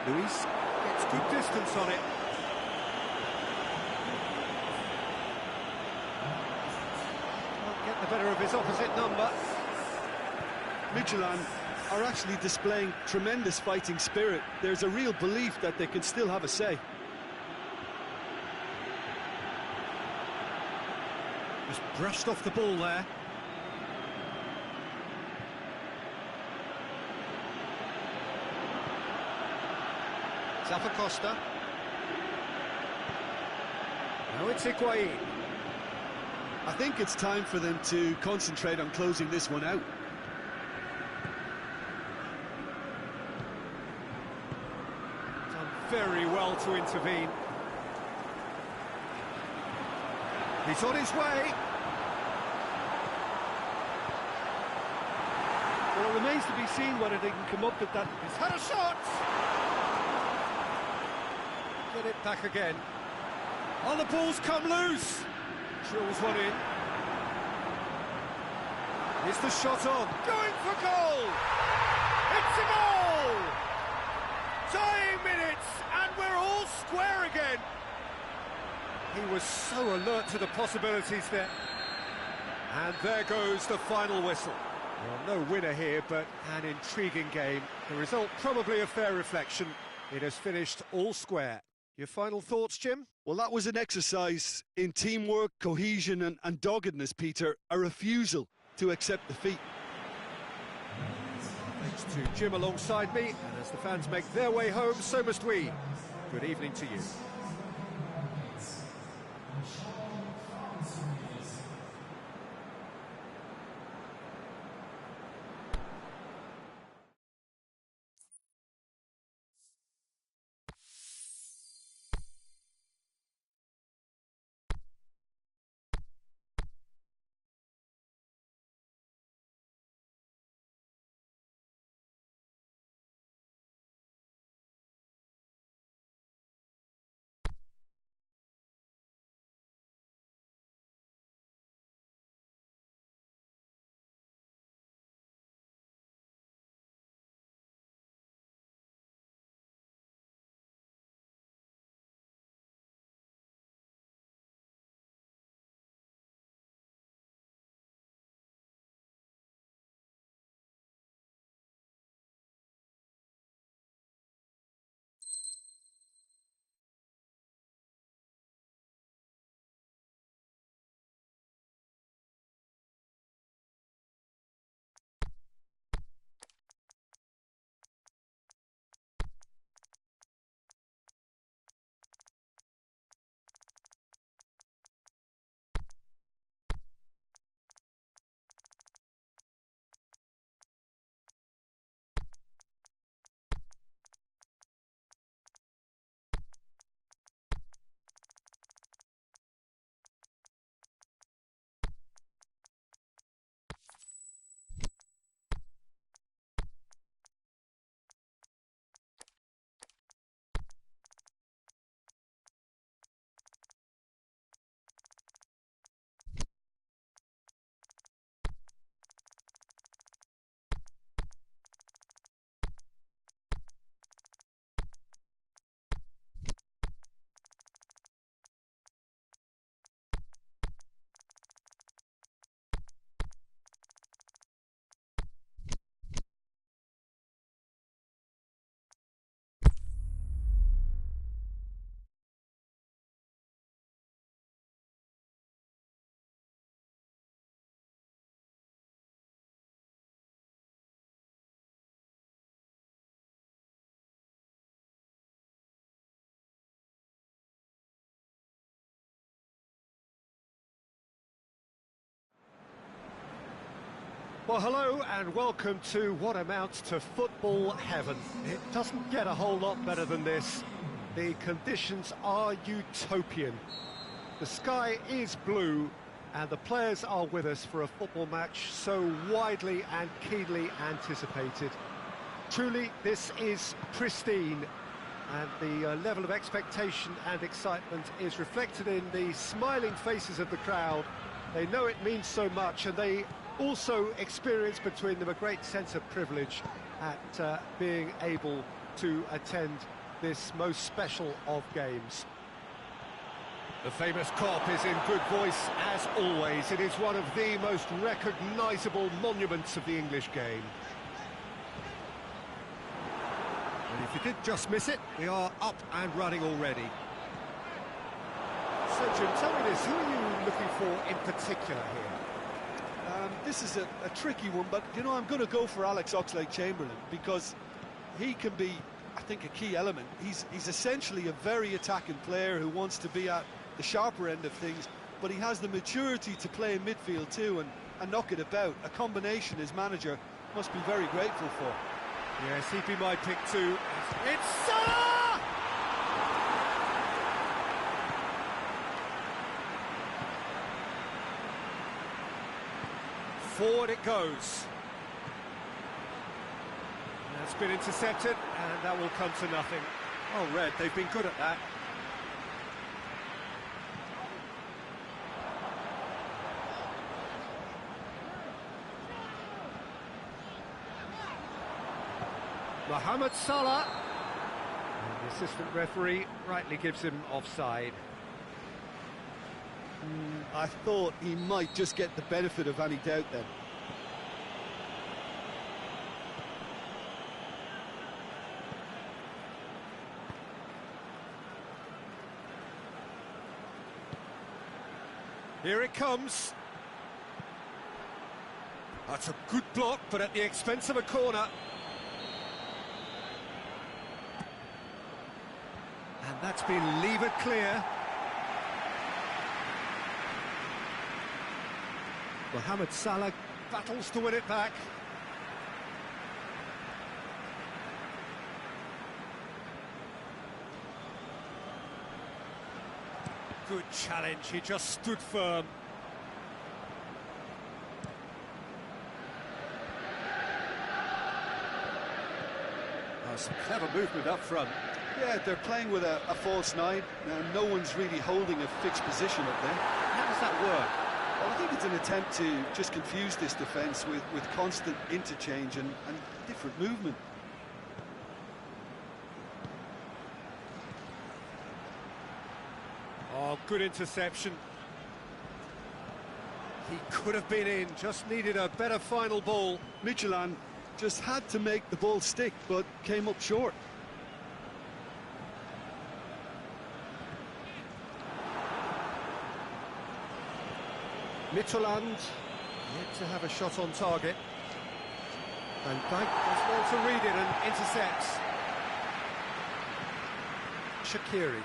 Luis gets good distance on it. Can't get the better of his opposite number. Midtjylland are actually displaying tremendous fighting spirit. There's a real belief that they can still have a say. Just brushed off the ball there. Costa. Now it's Higuain. I think it's time for them to concentrate on closing this one out. Done very well to intervene. He's on his way. Well, it remains to be seen whether they can come up with that. He's had a shot! Get it back again. Oh, the ball's come loose! Drills one in. Here's the shot on. Going for goal! It's a goal! Dying minutes, and we're all square again. He was so alert to the possibilities there. And there goes the final whistle. Well, no winner here, but an intriguing game. The result probably a fair reflection. It has finished all square. Your final thoughts, Jim? Well, that was an exercise in teamwork, cohesion and doggedness, Peter. A refusal to accept defeat. Thanks to Jim alongside me, and as the fans make their way home, so must we. Good evening to you. Well, hello and welcome to what amounts to football heaven. It doesn't get a whole lot better than this. The conditions are utopian. The sky is blue and the players are with us for a football match so widely and keenly anticipated. Truly, this is pristine, and the level of expectation and excitement is reflected in the smiling faces of the crowd. They know it means so much, and they also experience between them a great sense of privilege at being able to attend this most special of games. The famous cop is in good voice, as always. It is one of the most recognisable monuments of the English game. And if you did just miss it, we are up and running already. So, Jim, tell me this, who are you looking for in particular here? This is a tricky one, but, you know, I'm going to go for Alex Oxlade-Chamberlain because he can be, I think, a key element. He's essentially a very attacking player who wants to be at the sharper end of things, but he has the maturity to play in midfield too and knock it about, a combination his manager must be very grateful for. Yes, he'd be my pick too. It's Salah! Forward it goes. That's been intercepted, and that will come to nothing. Oh, Red, they've been good at that. Mohamed Salah. And the assistant referee rightly gives him offside. I thought he might just get the benefit of any doubt then. Here it comes. That's a good block, but at the expense of a corner. And that's been levered clear. Mohamed Salah battles to win it back. Good challenge, he just stood firm. Oh, some clever movement up front. Yeah, they're playing with a false nine. Now, no one's really holding a fixed position up there. How does that work? Well, I think it's an attempt to just confuse this defence with constant interchange and different movement. Oh, good interception. He could have been in, just needed a better final ball. Michelin just had to make the ball stick, but came up short. Mitterland yet to have a shot on target. Van Dijk does well to read it and intercepts. Shaqiri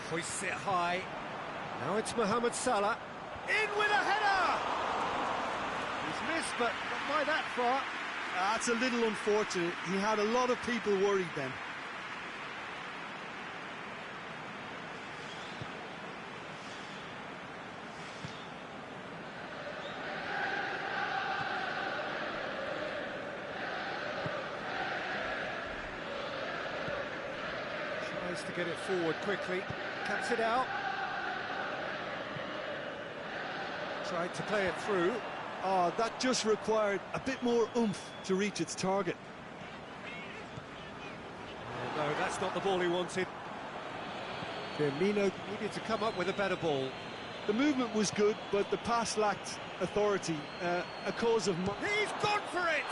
hoists it high. Now it's Mohamed Salah. In with a header! He's missed, but not by that far. That's a little unfortunate. He had a lot of people worried then. Tries to get it forward quickly, cuts it out. Tried to play it through. Oh, that just required a bit more oomph to reach its target. Oh, no, that's not the ball he wanted. Firmino needed to come up with a better ball. The movement was good, but the pass lacked authority, a cause of... He's gone for it!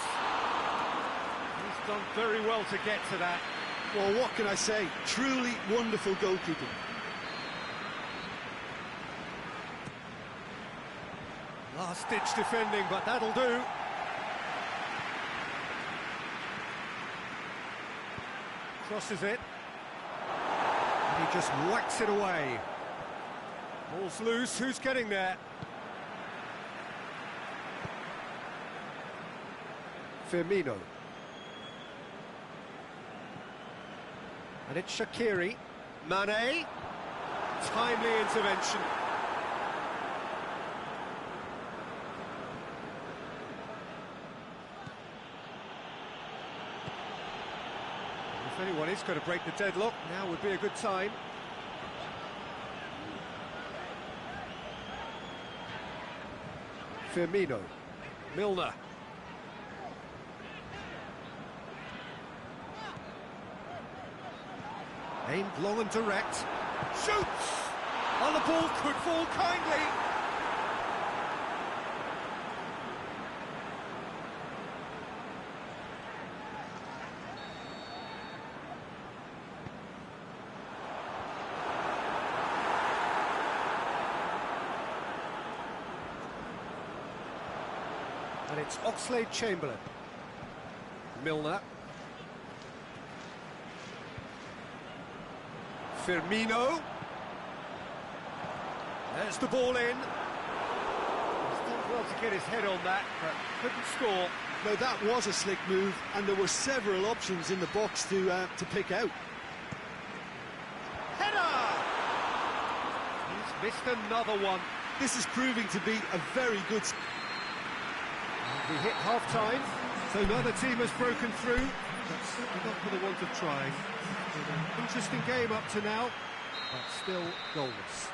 He's done very well to get to that. Well, what can I say? Truly wonderful goalkeeping. Last-ditch defending, but that'll do. Crosses it. And he just whacks it away. Ball's loose, who's getting there? Firmino. And it's Shaqiri. Mane. Timely intervention. If anyone is going to break the deadlock, now would be a good time. Firmino. Milner. Aimed long and direct. Shoots! Oh, the ball could fall kindly. And it's Oxlade-Chamberlain. Milner. Firmino. There's the ball in. He's done well to get his head on that, but couldn't score. Now that was a slick move, and there were several options in the box to pick out. Header! He's missed another one. This is proving to be a very good... We hit half-time, so neither team has broken through. But not for the want of trying. An interesting game up to now, but still goalless.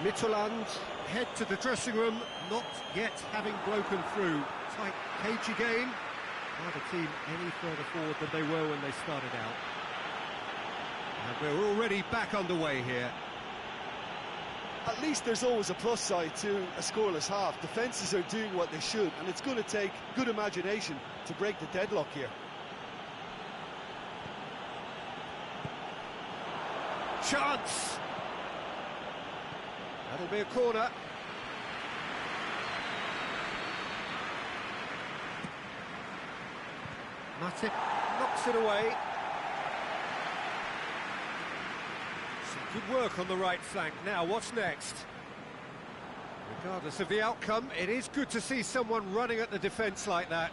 Midtjylland head to the dressing room, not yet having broken through. Tight, cagey game. Neither team any further forward than they were when they started out. And we're already back underway here. At least there's always a plus side to a scoreless half. Defences are doing what they should, and it's going to take good imagination to break the deadlock here. Chance! That'll be a corner. Matip knocks it away. Some good work on the right flank. Now, what's next? Regardless of the outcome, it is good to see someone running at the defence like that.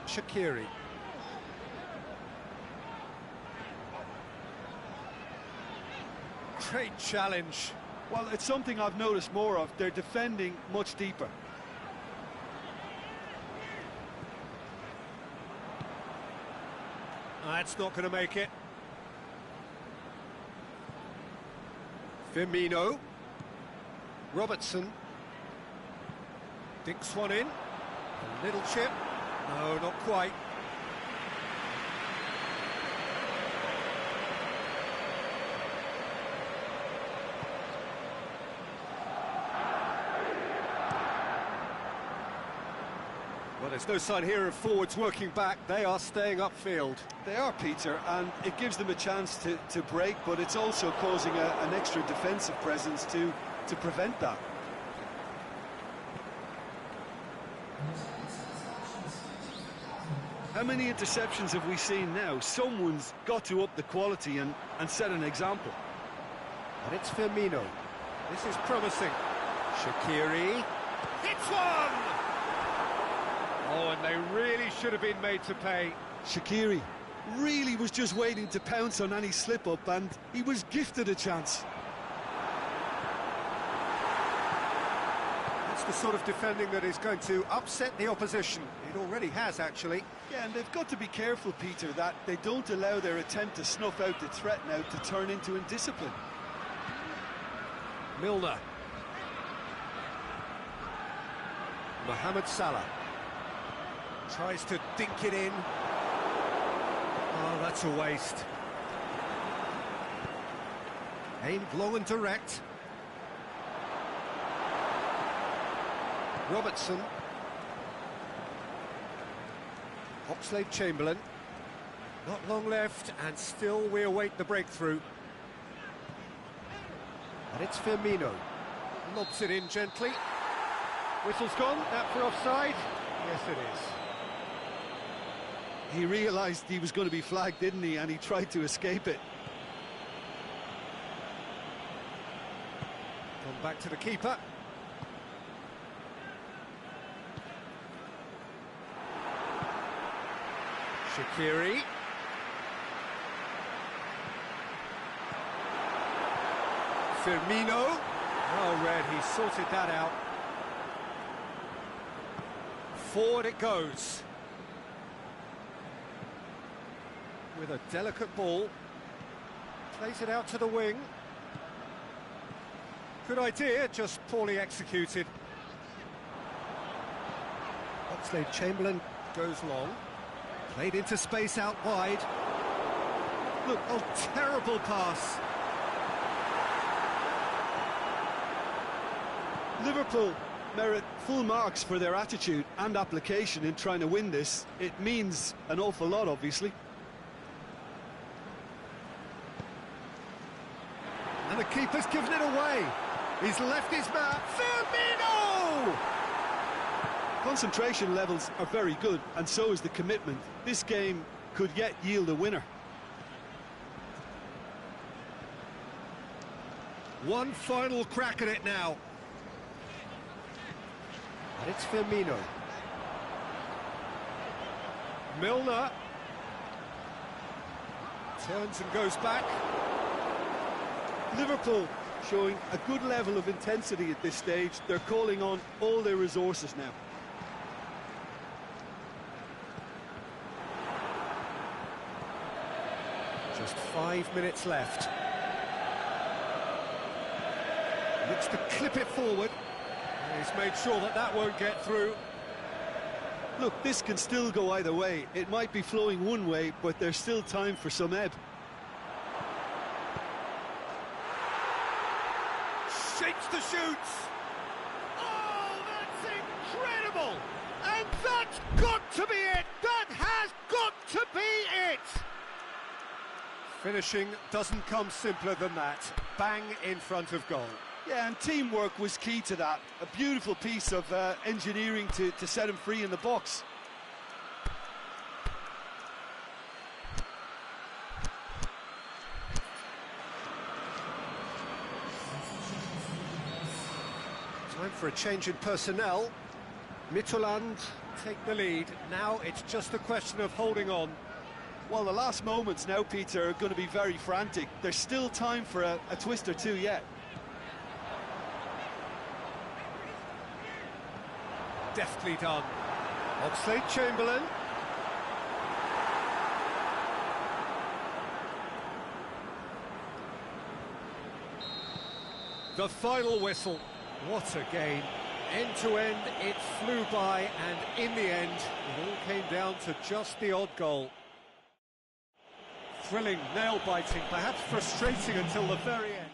Shaqiri. Great challenge. Well, it's something I've noticed more of. They're defending much deeper. That's not going to make it. Firmino. Robertson. Dinks one in. A little chip. No, not quite. Well, there's no sign here of forwards working back. They are staying upfield. They are, Peter, and it gives them a chance to break, but it's also causing an extra defensive presence to prevent that. How many interceptions have we seen now? Someone's got to up the quality and set an example. And it's Firmino. This is promising. Shaqiri. Hits one! Oh, and they really should have been made to pay. Shaqiri really was just waiting to pounce on any slip-up, and he was gifted a chance. That's the sort of defending that is going to upset the opposition. It already has, actually. Yeah, and they've got to be careful, Peter, that they don't allow their attempt to snuff out the threat now to turn into indiscipline. Milner. Mohamed Salah. Tries to dink it in. Oh, that's a waste. Aimed long and direct. Robertson. Oxlade-Chamberlain. Not long left, and still we await the breakthrough. And it's Firmino. Lobs it in gently. Whistle's gone. That for offside? Yes, it is. He realised he was going to be flagged, didn't he? And he tried to escape it. Come back to the keeper. Shaqiri. Firmino. Well read, he sorted that out. Forward it goes. With a delicate ball. Plays it out to the wing. Good idea, just poorly executed. Oxlade-Chamberlain goes long. Played into space out wide. Look, oh, terrible pass. Liverpool merit full marks for their attitude and application in trying to win this. It means an awful lot, obviously. And the keeper's given it away. He's left his mark. Firmino! Concentration levels are very good, and so is the commitment. This game could yet yield a winner. One final crack at it now. And it's Firmino. Milner. Turns and goes back. Liverpool showing a good level of intensity at this stage. They're calling on all their resources now. Just 5 minutes left. Looks to clip it forward. He's made sure that that won't get through. Look, this can still go either way. It might be flowing one way, but there's still time for some ebb. Shakes the shoots. Oh, that's incredible! And that's got to be it! That has got to be it! Finishing doesn't come simpler than that. Bang in front of goal. Yeah, and teamwork was key to that. A beautiful piece of engineering to set him free in the box. Time for a change in personnel. Midtjylland take the lead. Now it's just a question of holding on. Well, the last moments now, Peter, are going to be very frantic. There's still time for a twist or two yet. Deftly done. Oxlade-Chamberlain. The final whistle. What a game. End to end, it flew by, and in the end, it all came down to just the odd goal. Thrilling, nail-biting, perhaps frustrating until the very end.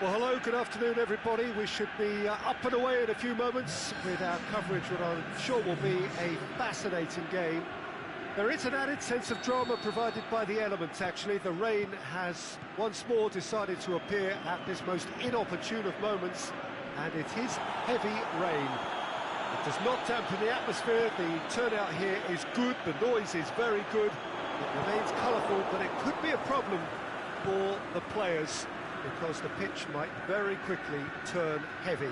Well, hello, good afternoon, everybody. We should be up and away in a few moments with our coverage, what I'm sure will be a fascinating game. There is an added sense of drama provided by the elements, actually. The rain has once more decided to appear at this most inopportune of moments, and it is heavy rain. It does not dampen the atmosphere. The turnout here is good, the noise is very good. It remains colourful, but it could be a problem for the players, because the pitch might very quickly turn heavy.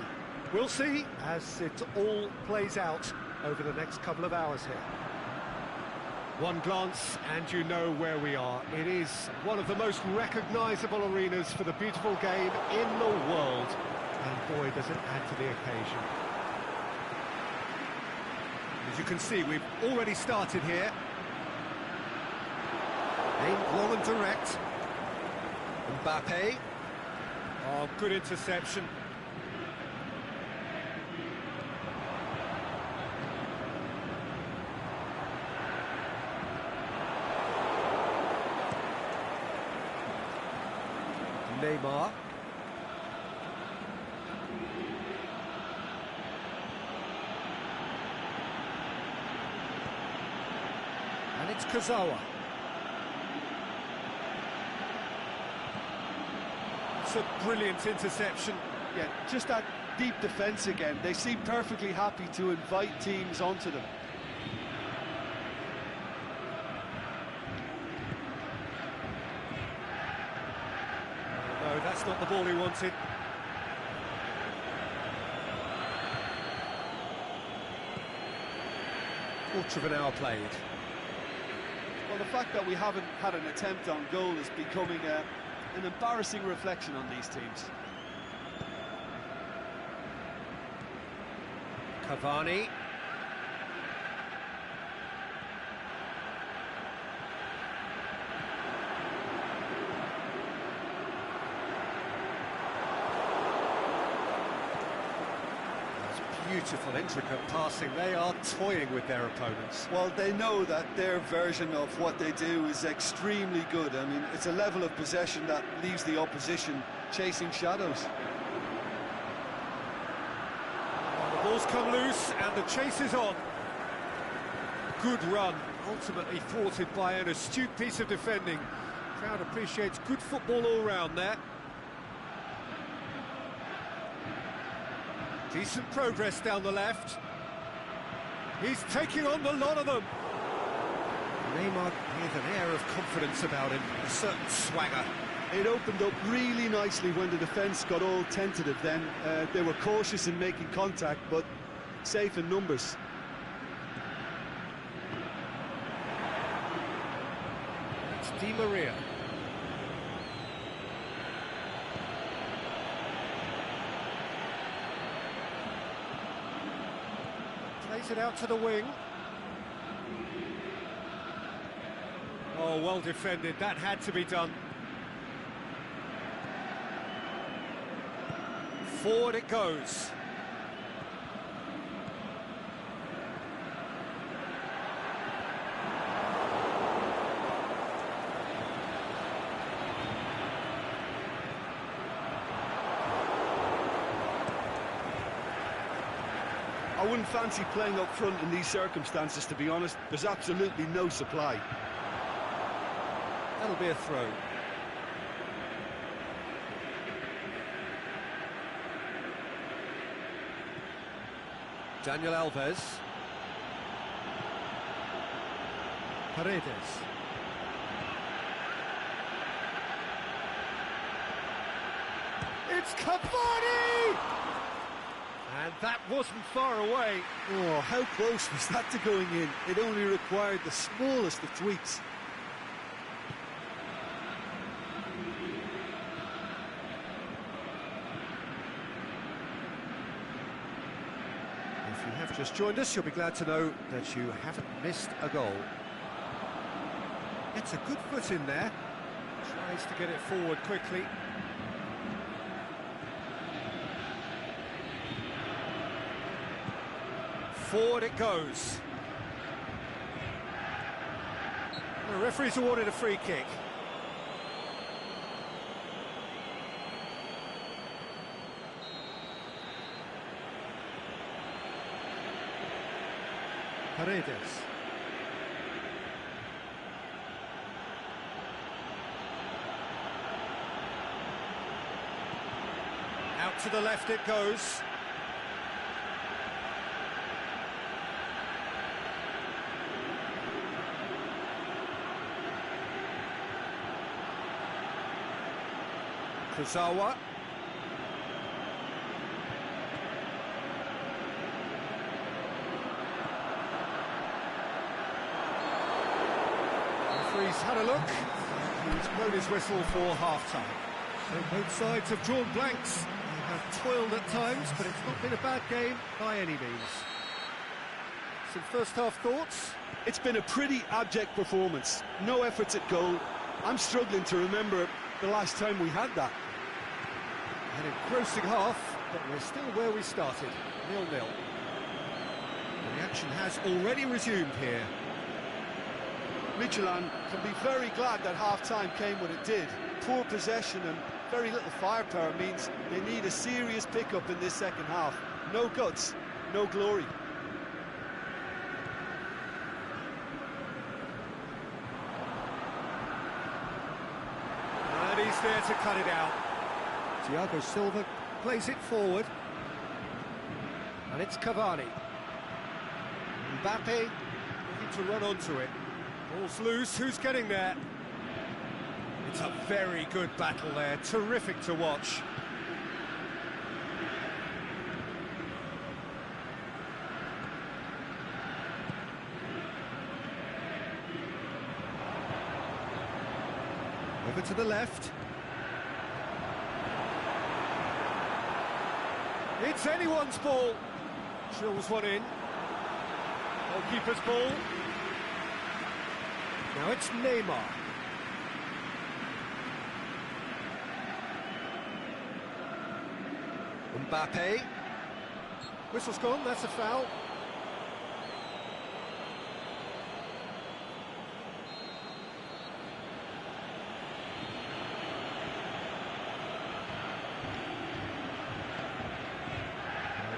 We'll see as it all plays out over the next couple of hours here. One glance and you know where we are. It is one of the most recognisable arenas for the beautiful game in the world. And boy, does it add to the occasion. As you can see, we've already started here. Aimed long and direct. Mbappe. Oh, good interception. Neymar. And it's Kazawa. A brilliant interception. Yeah, just that deep defence again. They seem perfectly happy to invite teams onto them. No, that's not the ball he wanted. Quarter of an hour played. Well, the fact that we haven't had an attempt on goal is becoming an embarrassing reflection on these teams. Cavani. That's beautiful, intricate passing. They are toying with their opponents. Well, they know that their version of what they do is extremely good. I mean, it's a level of possession that leaves the opposition chasing shadows. The ball's come loose and the chase is on. Good run, ultimately thwarted by an astute piece of defending. Crowd appreciates good football all round there. Decent progress down the left. He's taking on the lot of them. Neymar with an air of confidence about him, a certain swagger. It opened up really nicely when the defence got all tentative then. They were cautious in making contact, but safe in numbers. It's Di Maria. Plays it out to the wing. Oh, well defended. That had to be done. Forward it goes. I wouldn't fancy playing up front in these circumstances, to be honest. There's absolutely no supply. That'll be a throw. Daniel Alves. Paredes. It's Cavani! And that wasn't far away. Oh, how close was that to going in? It only required the smallest of tweaks. If you have just joined us, you'll be glad to know that you haven't missed a goal. It's a good foot in there. Tries to get it forward quickly. Forward it goes. The referee's awarded a free kick. Paredes. Out to the left it goes. Kurzawa. Referee's had a look. He's blown his whistle for half-time. So both sides have drawn blanks. They have toiled at times, but it's not been a bad game by any means. Some first-half thoughts? It's been a pretty abject performance. No efforts at goal. I'm struggling to remember the last time we had that. An engrossing half, but we're still where we started, 0-0. The action has already resumed here. Midtjylland can be very glad that half-time came when it did. Poor possession and very little firepower means they need a serious pick-up in this second half. No guts, no glory. And he's there to cut it out. Thiago Silva plays it forward. And it's Cavani. Mbappe looking to run onto it. Ball's loose, who's getting there? It's a very good battle there, terrific to watch. Over to the left. It's anyone's ball. Drills one in. Goalkeeper's ball. Now it's Neymar. Mbappe. Whistle's gone, that's a foul.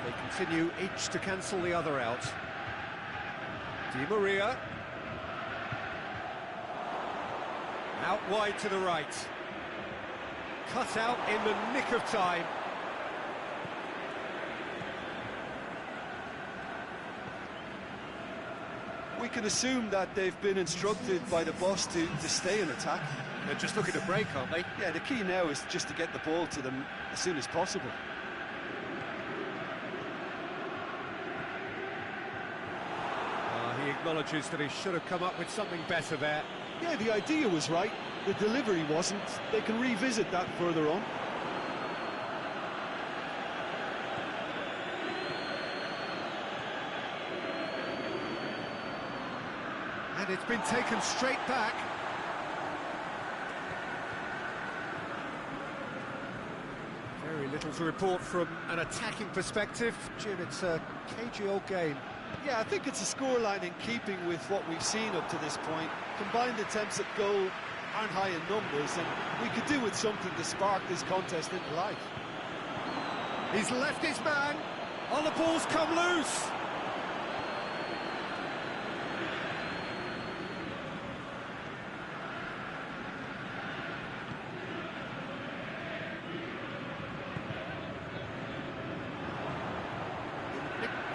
They continue each to cancel the other out. Di Maria. Out wide to the right. Cut out in the nick of time. We can assume that they've been instructed by the boss to stay in attack. They're just looking to break, aren't they? Yeah, the key now is just to get the ball to them as soon as possible. He acknowledges that he should have come up with something better there. Yeah, the idea was right, the delivery wasn't. They can revisit that further on. And it's been taken straight back. Very little to report from an attacking perspective. Jim, it's a cagey old game. Yeah, I think it's a scoreline in keeping with what we've seen up to this point. Combined attempts at goal aren't high in numbers, and we could do with something to spark this contest into life. He's left his man. Oh, the ball's come loose.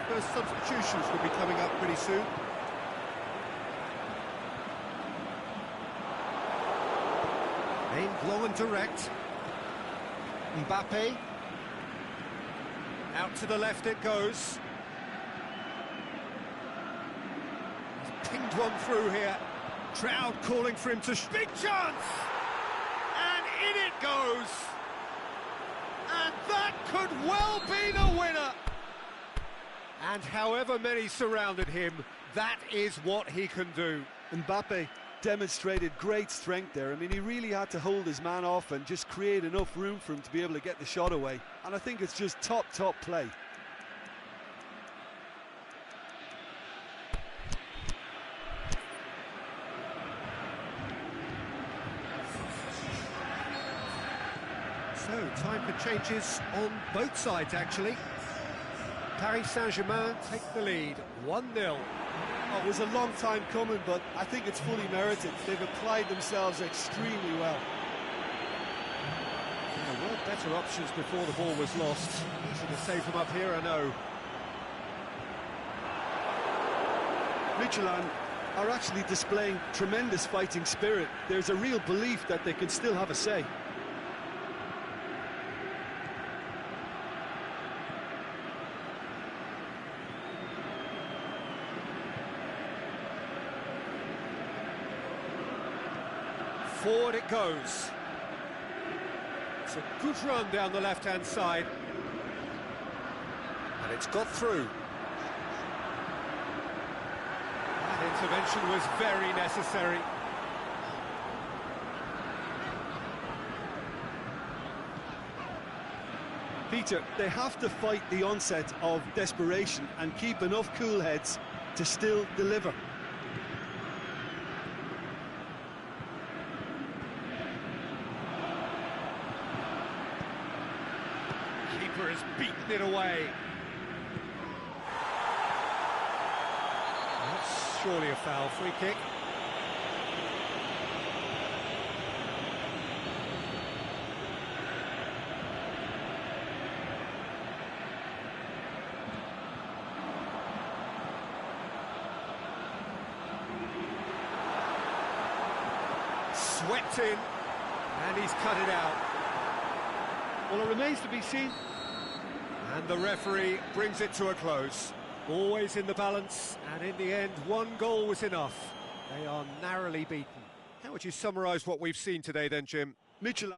First substitutions will be coming up pretty soon. Aimed long and direct. Mbappe. Out to the left it goes. He's pinged one through here. Crowd calling for him to... Big chance! And in it goes! And that could well be the winner! And however many surrounded him, that is what he can do. Mbappe demonstrated great strength there. I mean, he really had to hold his man off and just create enough room for him to be able to get the shot away. And I think it's just top play. So, time for changes on both sides, actually. Paris Saint-Germain take the lead, 1-0. Oh, it was a long time coming, but I think it's fully merited. They've applied themselves extremely well. There were better options before the ball was lost. Easy to save them up here, I know. Midtjylland are actually displaying tremendous fighting spirit. There's a real belief that they can still have a say. Forward it goes. It's a good run down the left-hand side. And it's got through. That intervention was very necessary. Peter, they have to fight the onset of desperation and keep enough cool heads to still deliver. Keeper has beaten it away. That's surely a foul. Free kick. Swept in, and he's cut it out. Well, it remains to be seen. And the referee brings it to a close. Always in the balance, and in the end, one goal was enough. They are narrowly beaten. How would you summarise what we've seen today then, Jim? Midtjylland